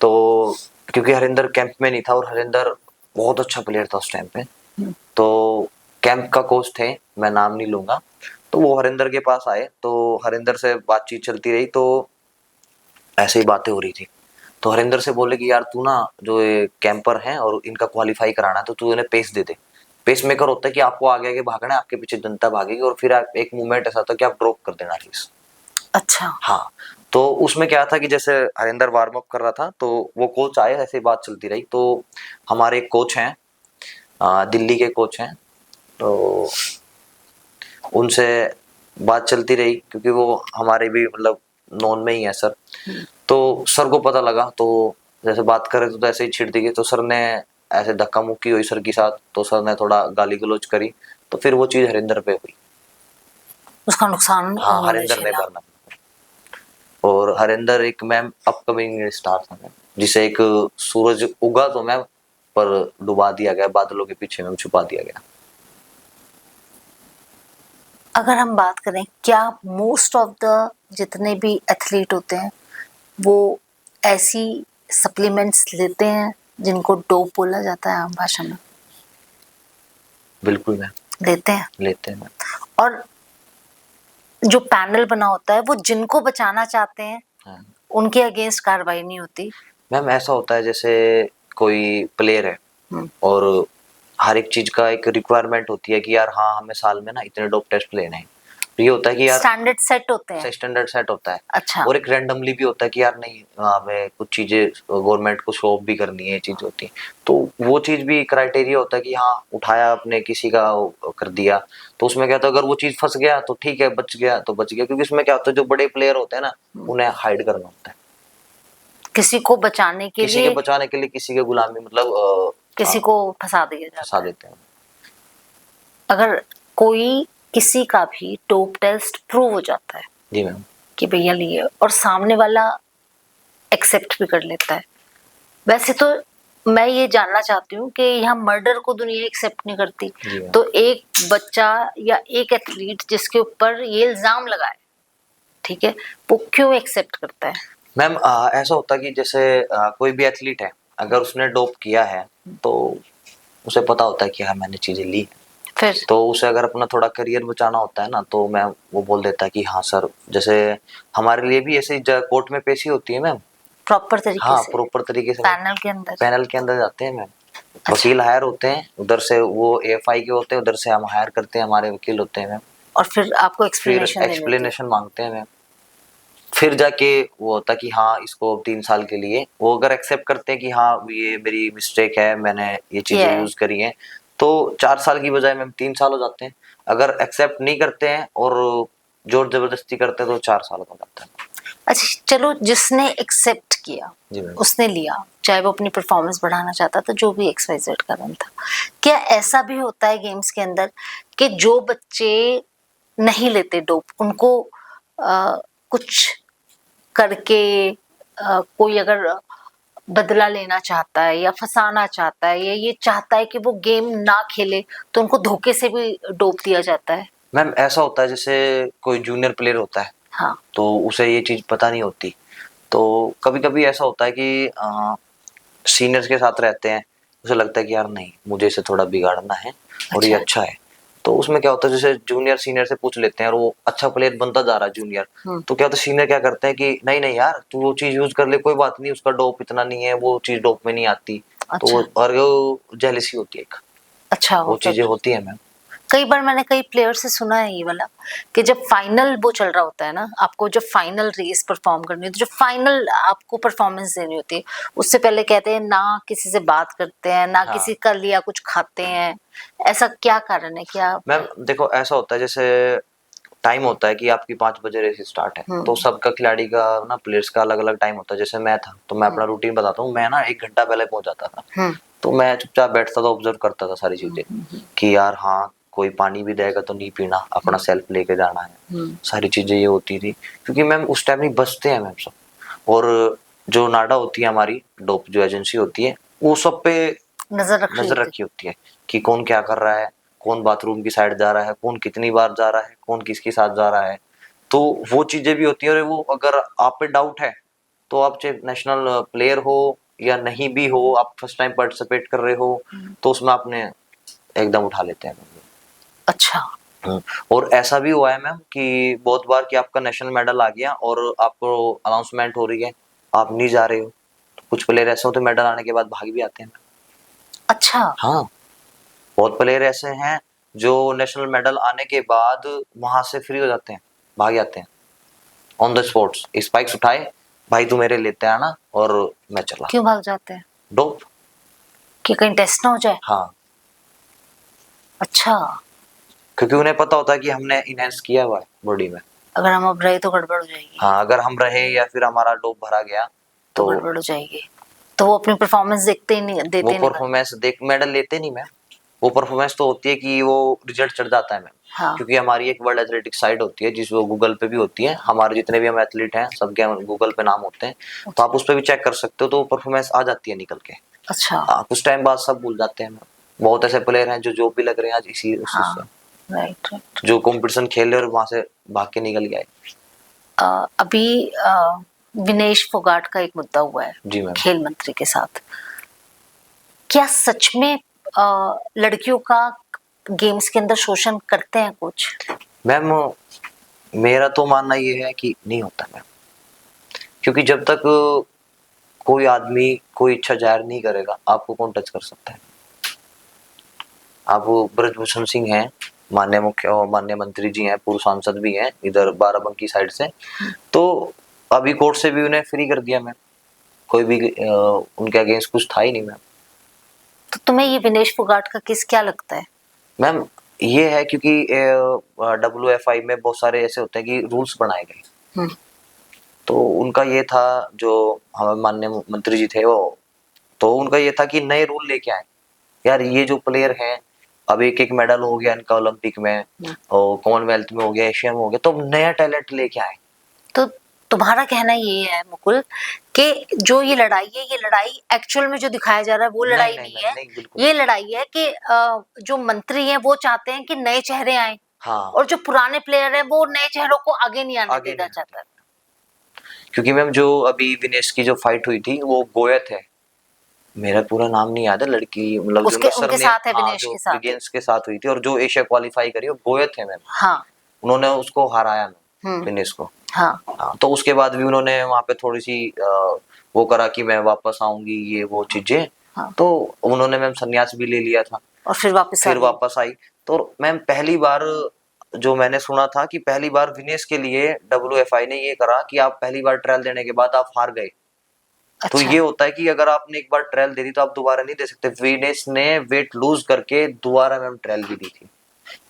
S2: तो क्योंकि हरिंदर कैंप में नहीं था और हरिंदर बहुत अच्छा प्लेयर था उस टाइम पे, तो कैंप का कोच थे, मैं नाम नहीं लूंगा, तो वो हरिंदर के पास आए तो हरिंदर से बातचीत चलती रही, तो ऐसे ही बातें हो रही थी। तो हरिंदर से बोले कि यार तू ना जो ये कैंपर हैं और इनका क्वालिफाई कराना है तो तू इन्हें पेस दे दे। पेस मेकर होता है कि आपको आगे आगे भागना है, आपके पीछे जनता भागेगी और फिर आप एक मूवमेंट ऐसा था कि आप ड्रॉप कर देना रेस।
S1: अच्छा।
S2: हाँ, तो उसमें क्या था कि जैसे हरिंदर वार्म अप कर रहा था तो वो कोच आए, ऐसे ही बात चलती रही। तो हमारे एक कोच हैं, दिल्ली के कोच हैं, तो उनसे बात चलती रही क्योंकि वो हमारे भी मतलब नॉन में ही है सर। तो सर को पता लगा, तो जैसे बात कर रहे थे तो ऐसे ही छिड़ दी गई, तो सर ने ऐसे धक्का मुक्की हुई सर के साथ, तो सर ने थोड़ा गाली गलौज करी, तो फिर वो चीज हरिंदर पे हुई,
S1: उसका नुकसान
S2: हाँ
S1: उन्होंने
S2: हरिंदर ने
S1: झेला।
S2: करना। और हरिंदर एक मैम अपकमिंग स्टार था मैम, जिसे एक सूरज उगा तो मैम पर डुबा दिया गया, बादलों के पीछे मैम छुपा दिया गया।
S1: अगर हम बात करें, क्या मोस्ट ऑफ द जितने भी एथलीट होते हैं वो ऐसी सप्लीमेंट्स लेते हैं जिनको डोप बोला जाता है आम भाषा में?
S2: बिल्कुल मैम
S1: लेते हैं।
S2: लेते हैं मैम।
S1: और जो पैनल बना होता है वो जिनको बचाना चाहते हैं
S2: हाँ।
S1: उनके अगेंस्ट कार्रवाई नहीं होती।
S2: मैम ऐसा होता है जैसे कोई प्लेयर है और हर एक चीज का एक रिक्वायरमेंट होती है कि यार हाँ हमें साल में ना इतने डोप टेस्ट लेने हैं, तो ये होता है कि यार
S1: स्टैंडर्ड सेट होते हैं।
S2: स्टैंडर्ड सेट होता है।
S1: अच्छा।
S2: और एक रैंडमली भी होता है कि यार नहीं हमें कुछ चीजें गवर्नमेंट को शो ऑफ भी करनी है, चीज होती है, तो वो चीज भी क्राइटेरिया होता है कि हाँ उठाया आपने किसी का कर दिया, तो उसमें क्या होता है अगर वो चीज फंस गया तो ठीक है, बच गया तो बच गया, क्योंकि उसमें क्या होता है जो बड़े प्लेयर होते हैं ना उन्हें हाइड करना होता है,
S1: किसी को बचाने के
S2: किसी
S1: लिए,
S2: के बचाने के लिए किसी के गुलामी मतलब
S1: किसी को फंसा दिया
S2: फंसा
S1: जाता है।
S2: देते हैं।
S1: अगर कोई किसी का भी डोप टेस्ट प्रूव हो जाता है
S2: जी मैम।
S1: कि भैया लिए, और सामने वाला एक्सेप्ट भी कर लेता है, वैसे तो मैं ये जानना चाहती हूँ कि यहाँ मर्डर को दुनिया एक्सेप्ट नहीं करती, तो एक बच्चा या एक एथलीट जिसके ऊपर ये इल्जाम लगाए, ठीक है, वो क्यों एक्सेप्ट करता है?
S2: मैम ऐसा होता है कि जैसे कोई भी एथलीट है अगर उसने डोप किया है तो उसे पता होता है कि हाँ मैंने चीजें ली,
S1: फिर
S2: तो उसे अगर अपना थोड़ा करियर बचाना होता है ना तो मैम वो बोल देता है कि हाँ सर, जैसे हमारे लिए भी ऐसे कोर्ट में पेशी होती है मैम,
S1: प्रॉपर तरीके
S2: हाँ
S1: से
S2: प्रॉपर तरीके से
S1: पैनल के अंदर
S2: जाते हैं मैम। वकील हायर होते हैं उधर से, वो एएफआई के होते हैं, उधर से हम हायर करते हैं, हमारे वकील होते हैं मैम,
S1: और फिर आपको
S2: फिर
S1: एक्सप्लेनेशन
S2: एक्सप्लेनेशन मांगते हैं मैम, फिर जाके वो होता कि हाँ इसको 3 साल के लिए, वो अगर एक्सेप्ट करते हैं कि हाँ ये मेरी मिस्टेक है, मैंने ये चीजें यूज करी हैं, तो 4 साल की बजाय मैम 3 साल हो जाते हैं। अगर एक्सेप्ट नहीं करते हैं और जोर जबरदस्ती करते हैं तो 4 साल हो जाता है।
S1: अच्छा चलो, जिसने एक्सेप्ट किया उसने लिया, चाहे वो अपनी परफॉर्मेंस बढ़ाना चाहता था, जो भी XYZ कारण था, क्या ऐसा भी होता है गेम्स के अंदर कि जो बच्चे नहीं लेते डोप उनको कुछ करके कोई अगर बदला लेना चाहता है या फंसाना चाहता है या ये चाहता है कि वो गेम ना खेले, तो उनको धोखे से भी डोप दिया जाता है?
S2: मैम ऐसा होता है जैसे कोई जूनियर प्लेयर होता है,
S1: हाँ, तो
S2: उसे ये चीज पता नहीं होती, तो कभी कभी ऐसा होता है कि सीनियर्स के साथ रहते हैं, उसे लगता है कि यार नहीं मुझे इसे थोड़ा बिगाड़ना है और ये अच्छा है, तो उसमें क्या होता है जैसे जूनियर सीनियर से पूछ लेते हैं और वो अच्छा प्लेयर बनता जा रहा है जूनियर, तो क्या होता है सीनियर क्या करते हैं कि नहीं नहीं यार तू वो चीज यूज कर ले, कोई बात नहीं, उसका डोप इतना नहीं है, वो चीज डोप में नहीं आती। तो वो और वो जेलसी होती है एक,
S1: अच्छा,
S2: वो चीजें होती है मैम।
S1: कई बार मैंने कई प्लेयर से सुना है ये वाला कि जब फाइनल वो चल रहा होता है ना, आपको जब फाइनल रेस परफॉर्म करनी होती है, जो फाइनल आपको परफॉर्मेंस देनी होती है, उससे पहले कहते हैं ना किसी से बात करते हैं ना किसी का लिया कुछ खाते हैं, ऐसा क्या कारण है? क्या
S2: मैम देखो ऐसा होता है जैसे टाइम होता है कि आपकी 5 बजे रेस स्टार्ट है, तो सबका खिलाड़ी का ना प्लेयर्स का अलग अलग टाइम होता है, जैसे मैं था तो मैं अपना रूटीन बताता हूँ, मैं ना 1 घंटा पहले पहुंच जाता था, तो मैं चुपचाप बैठता था, ऑब्जर्व करता था सारी चीजें कि यार हाँ कोई पानी भी देगा तो नहीं पीना, अपना सेल्फ लेके जाना है, सारी चीजें ये होती थी, क्योंकि मैम उस टाइम नहीं बचते हैं मैम सब, और जो नाडा होती है हमारी डोप जो एजेंसी होती है वो सब पे नजर रखी होती है कि कौन क्या कर रहा है, कौन बाथरूम की साइड जा रहा है, कौन कितनी बार जा रहा है, कौन किसके साथ जा रहा है, तो वो चीजें भी होती है। और वो अगर आप पे डाउट है तो आप चाहे नेशनल प्लेयर हो या नहीं भी हो, आप फर्स्ट टाइम पार्टिसिपेट कर रहे हो, तो उसमें आपने एकदम उठा लेते हैं।
S1: अच्छा।
S2: और ऐसा भी हुआ है मैम कि बहुत बार कि आपका नेशनल मेडल आ गया और आपको अनाउंसमेंट हो रही है, आप नहीं जा रहे हो, तो कुछ प्लेयर ऐसे होते हैं मेडल आने के बाद भाग भी आते हैं।
S1: अच्छा।
S2: हाँ, बहुत प्लेयर ऐसे हैं जो नेशनल मेडल आने के बाद वहां से फ्री हो जाते हैं, भाग जाते हैं ऑन द स्पॉट्स, स्पाइक्स उठाए, भाई तू मेरे लेते आना, और मैं चला।
S1: क्यों भाग जाते हैं?
S2: डोप,
S1: कि कहीं टेस्ट ना हो जाए?
S2: हाँ।
S1: अच्छा,
S2: क्योंकि उन्हें पता होता है कि हमने इनहेंस किया हुआ है बॉडी में,
S1: अगर हम अब रहे तो गड़बड़ हो जाएगी।
S2: हाँ अगर हम रहे या फिर हमारा डोप भरा गया
S1: तो गड़बड़ हो जाएगी, तो वो अपनी परफॉर्मेंस देखते ही नहीं, देते
S2: वो
S1: नहीं,
S2: परफॉर्मेंस देख मेडल लेते नहीं मैम, वो परफॉर्मेंस तो होती है कि वो रिजल्ट चढ़ जाता है मैम।
S1: हाँ।
S2: क्योंकि हमारी एक वर्ल्ड एथलेटिक्स साइट होती है जिस वो गूगल पे भी होती है, हमारे जितने भी हम एथलीट हैं सबके गूगल पे नाम होते हैं, तो आप उस पर भी चेक कर सकते हो, तो परफॉर्मेंस आ जाती है निकल के।
S1: अच्छा।
S2: कुछ टाइम बाद सब भूल जाते हैं मैम। बहुत ऐसे प्लेयर हैं जो जॉब भी लग रहे हैं आज इसी उसी
S1: हाँ,
S2: से,
S1: राइट राइट।
S2: जो कंपटीशन खेल रहे और वहां से भाग के निकल गए।
S1: अभी विनेश फोगाट का एक मुद्दा हुआ है
S2: जी मैम।
S1: खेल मंत्री के साथ। क्या सच में लड़कियों का गेम्स के अंदर शोषण करते हैं कुछ?
S2: मैम मेरा तो मानना ये है कि नहीं होता मैम, क्योंकि जब तक कोई आदमी कोई इच्छा जाहिर नहीं करेगा आपको कौन टच कर सकता है। आप ब्रजभूषण सिंह हैं, माननीय मुख्य और माननीय मंत्री जी हैं, पूर्व सांसद भी हैं इधर बाराबंकी साइड से, तो अभी कोर्ट से भी उन्हें फ्री कर दिया मैम। कोई भी उनके अगेंस्ट कुछ था ही नहीं मैम।
S1: तो तुम्हें ये विनेश फोगाट का केस क्या लगता है?
S2: मैम ये है क्योंकि WFI में बहुत सारे ऐसे होते हैं कि रूल्स बनाए गए, तो उनका ये था, जो हमारे माननीय मंत्री जी थे वो, तो उनका ये था कि नए रूल लेके आए। यार ये जो प्लेयर हैं, अब एक एक मेडल हो गया इनका ओलंपिक में और कॉमनवेल्थ में हो गया, एशिया में हो गया, तो नया टैलेंट लेके आए।
S1: तो तुम्हारा कहना ये है मुकुल कि जो ये लड़ाई एक्चुअल में जो दिखाया जा रहा है वो लड़ाई नहीं है। ये लड़ाई है कि जो मंत्री हैं वो चाहते हैं कि नए चेहरे आए।
S2: हाँ।
S1: और जो पुराने प्लेयर हैं वो नए चेहरों को आगे नहीं आने देना चाहता है।
S2: क्योंकि मैम जो अभी विनेश की जो फाइट हुई थी वो गोयत है, मेरा पूरा नाम नहीं याद है, लड़की मतलब
S1: उसके उनके साथ है, विनेश के साथ,
S2: विनेश के साथ हुई थी, और जो एशिया क्वालिफाई करी वो गोयत है मैम।
S1: हाँ।
S2: उन्होंने उसको हराया मैम, विनेश को।
S1: हाँ।
S2: तो उसके बाद भी उन्होंने वहां पे थोड़ी सी वो करा कि मैं वापस आऊंगी, ये वो चीजें। तो उन्होंने मैम संन्यास भी ले लिया था
S1: और फिर वापस
S2: आई। तो मैम पहली बार जो मैंने सुना था कि पहली बार विनेश के लिए WFI ने ये करा कि आप पहली बार ट्रायल देने के बाद आप हार गए।
S1: अच्छा।
S2: तो ये होता है कि अगर आपने एक बार ट्रायल दे दी तो आप दोबारा नहीं दे सकते। विनेश ने वेट लूज करके दोबारा मैम ट्रायल भी दी थी।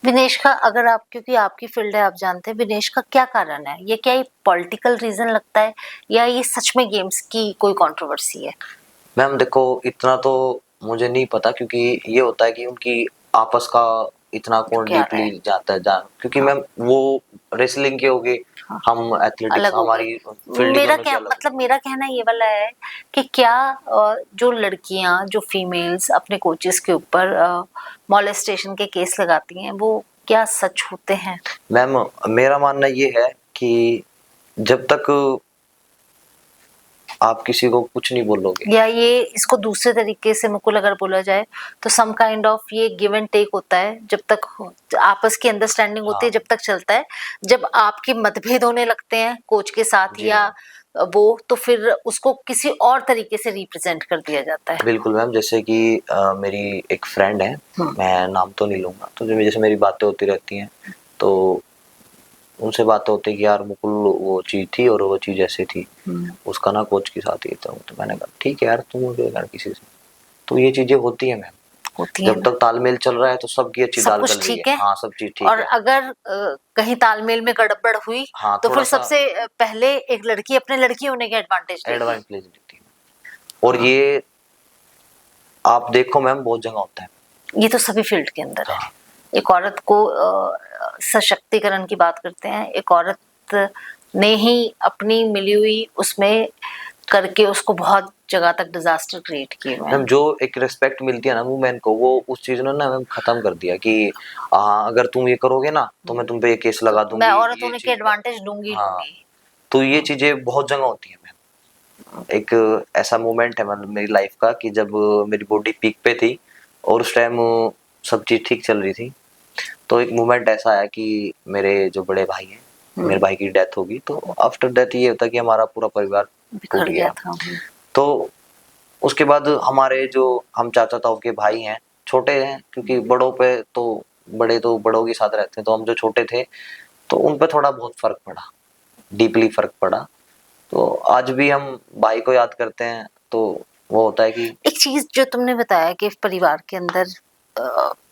S1: विनेश का, अगर आप, क्योंकि आपकी फील्ड है, आप जानते हैं विनेश का क्या कारण है? ये क्या पॉलिटिकल रीजन लगता है या ये सच में गेम्स की कोई कंट्रोवर्सी है?
S2: मैम देखो इतना तो मुझे नहीं पता, क्योंकि ये होता है कि उनकी आपस का इतना कौन डीपली जाता है क्योंकि मैम वो रेसलिंग के हो गए, हम एथलेटिक्स हमारी फील्ड।
S1: मेरा कहना ये वाला है कि क्या जो लड़कियां, जो फीमेल्स अपने कोचेस के ऊपर मॉलेस्टेशन के केस लगाती हैं वो क्या सच होते हैं?
S2: मैम मेरा मानना ये है कि जब तक आप किसी को कुछ नहीं बोलोगे,
S1: या ये इसको दूसरे तरीके से मुकुल अगर बोला जाए तो सम काइंड ऑफ ये गिव एंड टेक होता है, जब तक आपस की अंडरस्टैंडिंग होती है जब तक चलता है। जब आपके मतभेद होने लगते हैं कोच के साथ या वो, तो फिर उसको किसी और तरीके से रिप्रेजेंट कर दिया जाता है।
S2: बिल्कुल मैम, जैसे कि मेरी एक फ्रेंड है, मैं नाम तो नहीं लूंगा, तो जैसे मेरी बातें होती रहती हैं तो उनसे बातें होती है कि यार मुकुल वो चीज थी और वो चीज ऐसे थी, उसका ना कोच के साथ ही था। तो मैंने कहा ठीक है यार, तुम हो यार किसी से, तो ये चीजें होती है मैम। जब तक तालमेल चल रहा है तो सबकी अच्छी दाल गल रही है। हाँ, सब चीज ठीक
S1: और
S2: है।
S1: अगर कहीं तालमेल में गड़बड़ हुई तो फिर सबसे पहले एक लड़की अपने लड़की होने के एडवांटेज लेती है।
S2: और ये आप देखो मैम बहुत जगह होता है,
S1: ये तो सभी फील्ड के अंदर है। एक औरत को सशक्तिकरण की बात करते हैं, एक औरत ने ही अपनी मिली हुई उसमें करके उसको बहुत जगह तक डिजास्टर क्रिएट किए हुए हैं।
S2: जो एक रिस्पेक्ट मिलती है ना वुमेन को, वो उस चीज ने ना मैम खत्म कर दिया कि अगर तुम ये करोगे ना तो मैं तुम पे ये केस लगा दूंगी,
S1: मैं औरत होने के एडवांटेज लूंगी।
S2: तो ये चीजें बहुत जगह होती है मैम। एक ऐसा मोमेंट है मतलब मेरी लाइफ का कि जब मेरी बॉडी पीक पे थी और उस टाइम सब चीज ठीक चल रही थी, तो एक मोमेंट ऐसा आया कि मेरे जो बड़े भाई हैं, मेरे भाई की डेथ होगी, तो आफ्टर डेथ ये होता कि हमारा पूरा परिवार टूट गया था। तो उसके बाद हमारे जो हम चाचा ताऊ के भाई हैं, छोटे हैं क्योंकि बड़ों पे तो बड़ों के साथ रहते हैं, तो हम जो छोटे थे तो उन पे थोड़ा बहुत फर्क पड़ा, डीपली फर्क पड़ा। तो आज भी हम भाई को याद करते हैं। तो वो होता है कि
S1: एक चीज जो तुमने बताया कि परिवार के अंदर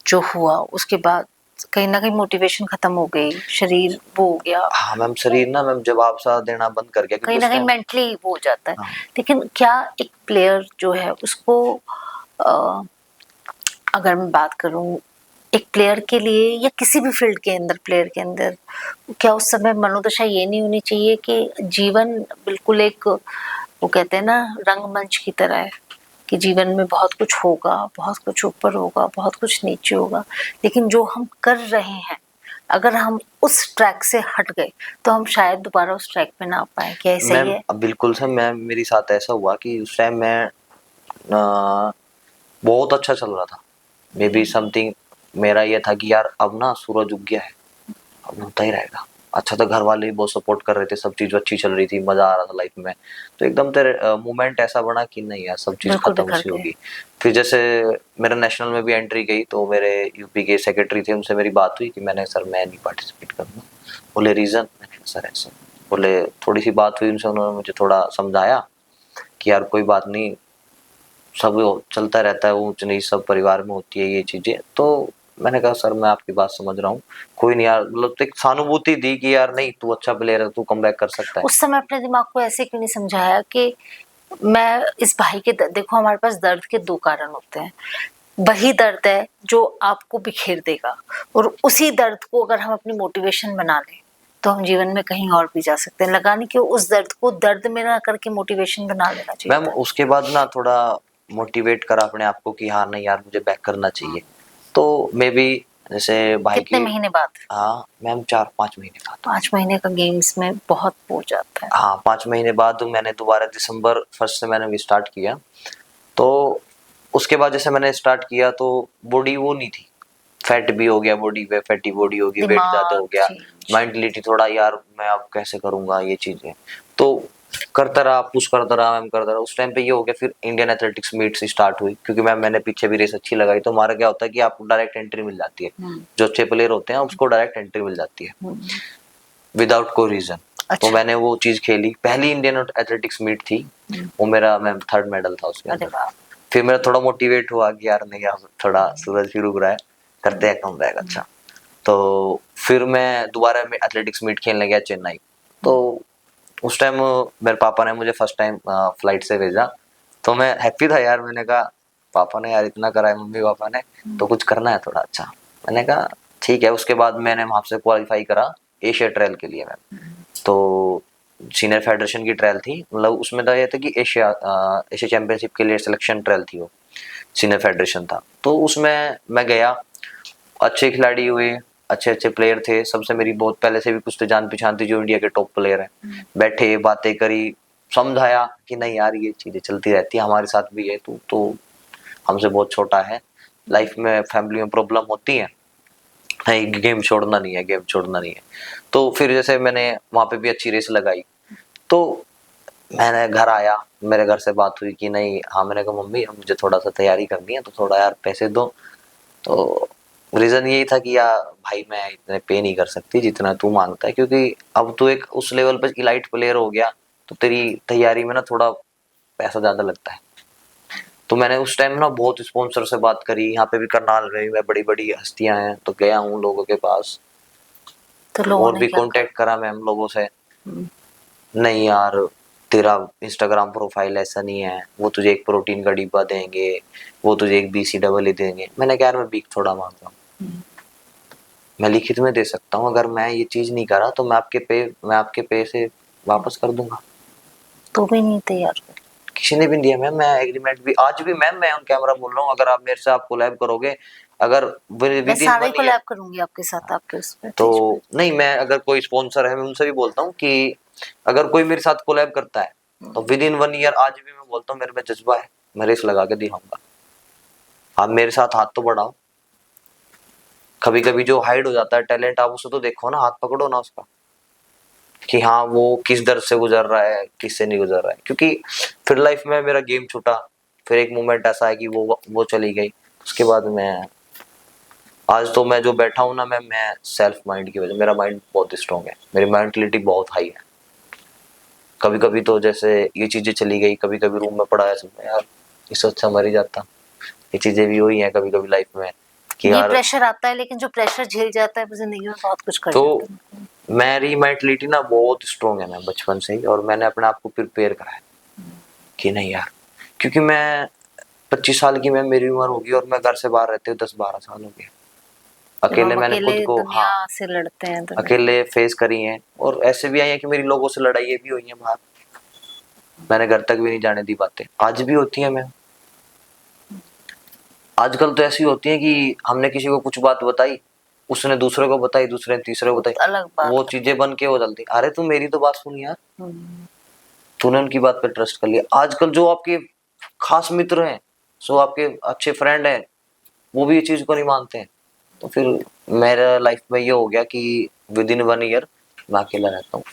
S1: जो हुआ उसके बाद कहीं ना कहीं मोटिवेशन खत्म हो गई, शरीर वो हो गया।
S2: हाँ मैम, शरीर ना मैम जवाब सा देना बंद कर गया,
S1: कहीं ना कहीं मेंटली वो हो जाता है। हाँ। लेकिन क्या एक प्लेयर जो है उसको अगर मैं बात करूं एक प्लेयर के लिए या किसी भी फील्ड के अंदर प्लेयर के अंदर, क्या उस समय मनोदशा ये नहीं होनी चाहिए कि जीवन बिल्कुल एक, वो कहते हैं ना, रंगमंच की तरह है कि जीवन में बहुत कुछ होगा, बहुत कुछ ऊपर होगा, बहुत कुछ नीचे होगा, लेकिन जो हम कर रहे हैं अगर हम उस ट्रैक से हट गए तो हम शायद दोबारा उस ट्रैक पे ना आ पाए। क्या ये सही है?
S2: बिल्कुल सर, मैं मेरे साथ ऐसा हुआ कि उस टाइम मैं बहुत अच्छा चल रहा था। मे बी समथिंग मेरा ये था कि यार अब ना सूरज उग गया है, अब होता ही रहेगा। अच्छा था, घर वाले भी बहुत सपोर्ट कर रहे थे, सब चीज अच्छी चल रही थी, मजा आ रहा था लाइफ में। तो एकदम तेरे मोमेंट ऐसा बना कि नहीं यार सब चीज
S1: बिल्कुल
S2: खत्म
S1: बिखर
S2: सी
S1: गए।
S2: होगी। फिर जैसे मेरा नेशनल में भी एंट्री गई तो मेरे यूपी के सेक्रेटरी थे, उनसे मेरी बात हुई कि मैंने सर मैं नहीं पार्टिसिपेट करूंगा। बोले रीजन? मैंने कहा सर ऐसा। बोले थोड़ी सी बात हुई उनसे, उन्होंने मुझे थोड़ा समझाया कि यार कोई बात नहीं, सब चलता रहता है, ऊंच नीच सब परिवार में होती है ये चीजें। तो मैंने कहा सर मैं आपकी बात समझ रहा हूँ, कोई नहीं यार, मतलब एक सहानुभूति दी कि यार नहीं तू अच्छा प्लेयर है, तू कमबैक कर सकता है।
S1: उस समय अपने दिमाग को ऐसे क्यों नहीं समझाया कि मैं इस भाई के देखो हमारे पास दर्द के दो कारण होते हैं, वही दर्द है जो आपको बिखेर देगा, और उसी दर्द को अगर हम अपनी मोटिवेशन बना लें तो हम जीवन में कहीं और भी जा सकते हैं। लगा नहीं कि उस दर्द को दर्द में ना करके मोटिवेशन बना लेना चाहिए
S2: मैम
S1: था।
S2: उसके बाद ना थोड़ा मोटिवेट करा अपने आप को कि हाँ नहीं यार मुझे बैक करना चाहिए। तो मे बी जैसे भाई
S1: कितने
S2: की,
S1: महीने बाद?
S2: हाँ मैम 4-5 महीने बाद।
S1: 5 महीने का गेम्स में बहुत हो जाता है।
S2: हाँ 5 महीने बाद मैंने दोबारा दिसंबर 1 से मैंने स्टार्ट किया। तो उसके बाद जैसे मैंने स्टार्ट किया तो बॉडी वो नहीं थी, फैट भी हो गया बॉडी पे, फैटी बॉडी हो गई, वेट ज्यादा
S1: दिमाग
S2: हो गया,
S1: चेंज।
S2: मेंटलिटी थोड़ा यार मैं अब कैसे करूंगा ये चीजें। तो करता रहा, पुश करता रहा, मैम करता रहा। उस टाइम पे ये हो गया, फिर इंडियन एथलेटिक्स मीट्स स्टार्ट हुई, क्योंकि मैंने पीछे भी रेस अच्छी लगाई। तो हमारा क्या होता है कि आपको डायरेक्ट एंट्री मिल जाती है, जो अच्छे प्लेयर होते हैं उसको डायरेक्ट एंट्री मिल जाती है विदाउट कोई रीजन।
S1: अच्छा।
S2: तो मैंने वो चीज खेली, पहली इंडियन एथलेटिक्स मीट थी, वो मेरा मैम 3rd मेडल था उसके
S1: अरे
S2: अंदर।
S1: वाह।
S2: फिर मेरा थोड़ा मोटिवेट हुआ कि यार नहीं यार थोड़ा सूरज फिर उग रहा है, करते हैं कमबैक। अच्छा, तो फिर मैं दोबारा में एथलेटिक्स मीट खेलने गया चेन्नई। तो उस टाइम मेरे पापा ने मुझे फर्स्ट टाइम फ्लाइट से भेजा, तो मैं हैप्पी था यार। मैंने कहा पापा ने यार इतना करा है, मम्मी पापा ने, तो कुछ करना है थोड़ा अच्छा। मैंने कहा ठीक है। उसके बाद मैंने वहां से क्वालिफाई करा एशिया ट्रायल के लिए मैम। तो सीनियर फेडरेशन की ट्रायल थी, मतलब उसमें था ये था कि एशिया चैंपियनशिप के लिए सिलेक्शन ट्रायल थी, वो सीनियर फेडरेशन था। तो उसमें मैं गया, अच्छे खिलाड़ी हुए, अच्छे अच्छे प्लेयर थे, सबसे मेरी बहुत पहले से भी कुछ तो जान पहचान थी जो इंडिया के टॉप प्लेयर हैं। बैठे बातें करी, समझाया कि नहीं यार ये चीजें चलती रहती है, हमारे साथ भी है, तू तो हमसे बहुत छोटा है, लाइफ में फैमिली में प्रॉब्लम होती है, नहीं गेम छोड़ना नहीं है, गेम छोड़ना नहीं है। तो फिर जैसे मैंने वहां पे भी अच्छी रेस लगाई। तो मैंने घर आया, मेरे घर से बात हुई कि नहीं, हाँ मैंने कहा मम्मी अब मुझे थोड़ा सा तैयारी करनी है, तो थोड़ा यार पैसे दो। तो रीजन यही था कि यार भाई मैं इतने पे नहीं कर सकती जितना तू मांगता है, क्योंकि अब तू एक उस लेवल पर इलाइट प्लेयर हो गया, तो तेरी तैयारी में ना थोड़ा पैसा ज्यादा लगता है। तो मैंने उस टाइम ना बहुत स्पॉन्सर से बात करी, यहाँ पे भी करनाल में बड़ी बड़ी हस्तियां हैं, तो गया हूँ लोगों के पास,
S1: तो लोगों
S2: और
S1: ने
S2: भी
S1: क्या
S2: कांटेक्ट करा मैम लोगों से।
S1: कहा?
S2: नहीं यार तेरा इंस्टाग्राम प्रोफाइल ऐसा नहीं है, वो तुझे एक प्रोटीन का डिब्बा देंगे, वो तुझे एक BCAA देंगे। मैंने कहा यार मैं भीख थोड़ा मांग रहा हूँ, मैं लिखित में दे सकता हूँ, अगर मैं ये चीज नहीं करा तो मैं आपके पैसे वापस कर दूंगा।
S1: तो भी नहीं तैयार हुए।
S2: किसी ने भी नहीं दिया मैम, मैं एग्रीमेंट भी आज भी मैम मैं ऑन कैमरा बोल रहा हूँ, अगर आप मेरे से आप कोलैब करोगे, अगर
S1: मैं
S2: विद इन
S1: सारे
S2: 1 ईयर,
S1: कोलैब करूंगी आपके साथ, आपके उस पे
S2: तो
S1: पेज पे।
S2: नहीं मैं अगर कोई स्पॉन्सर है मैं उनसे भी बोलता हूँ कि अगर कोई मेरे साथ कोलैब करता है तो विद इन 1 ईयर, आज भी मैं बोलता हूँ मेरे में जज्बा है, मैं रेस लगा के दिखाऊंगा। आप मेरे साथ हाथ तो बढ़ाओ, कभी कभी जो हाइड हो जाता है टैलेंट, आप उसे तो देखो ना, हाथ पकड़ो ना उसका कि हाँ वो किस दर्द से गुजर रहा है, किससे नहीं गुजर रहा है। क्योंकि फिर लाइफ में मेरा गेम छूटा, फिर एक मोमेंट ऐसा है कि वो चली गई, उसके बाद मैं आज तो मैं जो बैठा हूँ ना मैं सेल्फ माइंड की वजह, मेरा माइंड बहुत स्ट्रांग है, मेरी मेंटलिटी बहुत हाई है। कभी कभी तो जैसे ये चीजें चली गई, कभी कभी रूम में पड़ा है सब यार इससे अच्छा मर ही जाता। ये चीजें भी हुई हैं कभी कभी लाइफ में कि
S1: ये
S2: यार।
S1: प्रेशर आता है, लेकिन जो प्रेशर झेल जाता है वो जिंदगी में बहुत कुछ कर
S2: तो
S1: जाता है।
S2: मेरी मेंटलिटी ना बहुत स्ट्रांग है मैं बचपन से ही, और मैंने अपने आप को प्रिपेयर करा है कि नहीं यार, क्योंकि मैं 25 साल की मैं मेरी उम्र होगी और मैं घर से बाहर रहते हुए 10-12 साल हो गए। अकेले मैंने खुद को
S1: दुनिया से लड़ते हैं,
S2: अकेले फेस करी हैं। और ऐसे भी आई है कि मेरी लोगों से लड़ाई भी हुई है बाहर, मैंने घर तक भी नहीं जाने दी बातें, आज भी होती है। मैं आजकल तो ऐसी होती है कि हमने किसी को कुछ बात बताई, उसने दूसरे को बताई, दूसरे ने तीसरे को बताई,
S1: अलग बात,
S2: वो चीजें बन के हो जाती। अरे तू मेरी तो बात सुन यार, तूने उनकी बात पे ट्रस्ट कर लिया। आजकल जो आपके खास मित्र हैं, जो आपके अच्छे फ्रेंड हैं, वो भी ये चीज को नहीं मानते हैं। तो फिर मेरा लाइफ में ये हो गया कि विद इन 1 ईयर मैं अकेला रहता हूँ।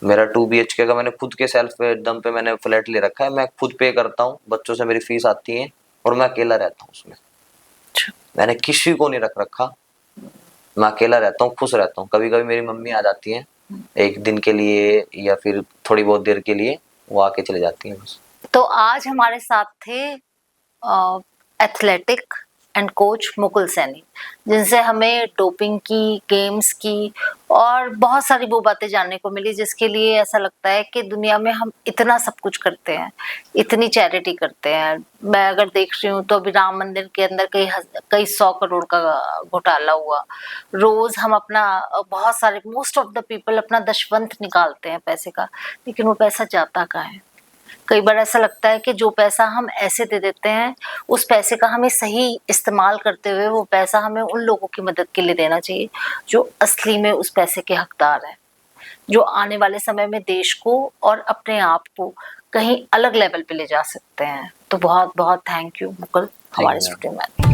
S2: मेरा 2 BHK का मैंने खुद के सेल्फ दम पे मैंने फ्लैट ले रखा है, मैं खुद पे करता हूँ, बच्चों से मेरी फीस आती है और मैं अकेला रहता हूँ उसमें। मैंने किसी को नहीं रख रखा, मैं अकेला रहता हूँ, खुश रहता हूँ। कभी कभी मेरी मम्मी आ जाती है 1 दिन के लिए या फिर थोड़ी बहुत देर के लिए, वो आके चले जाती हैं बस।
S1: तो आज हमारे साथ थे athletic and coach Mukul Saini, जिनसे हमें डोपिंग की, गेम्स की और बहुत सारी वो बातें जानने को मिली, जिसके लिए ऐसा लगता है कि दुनिया में हम इतना सब कुछ करते हैं, इतनी चैरिटी करते हैं। मैं अगर देख रही हूँ तो अभी राम मंदिर के अंदर कई 100 करोड़ का घोटाला हुआ। रोज हम अपना बहुत सारे मोस्ट ऑफ द पीपल अपना दशवंत निकालते हैं पैसे का, लेकिन वो पैसा जाता कहाँ है? कई बार ऐसा लगता है कि जो पैसा हम ऐसे दे देते हैं, उस पैसे का हमें सही इस्तेमाल करते हुए वो पैसा हमें उन लोगों की मदद के लिए देना चाहिए जो असली में उस पैसे के हकदार हैं, जो आने वाले समय में देश को और अपने आप को कहीं अलग लेवल पे ले जा सकते हैं। तो बहुत बहुत थैंक यू मुकुल हमारे स्टूडियो में।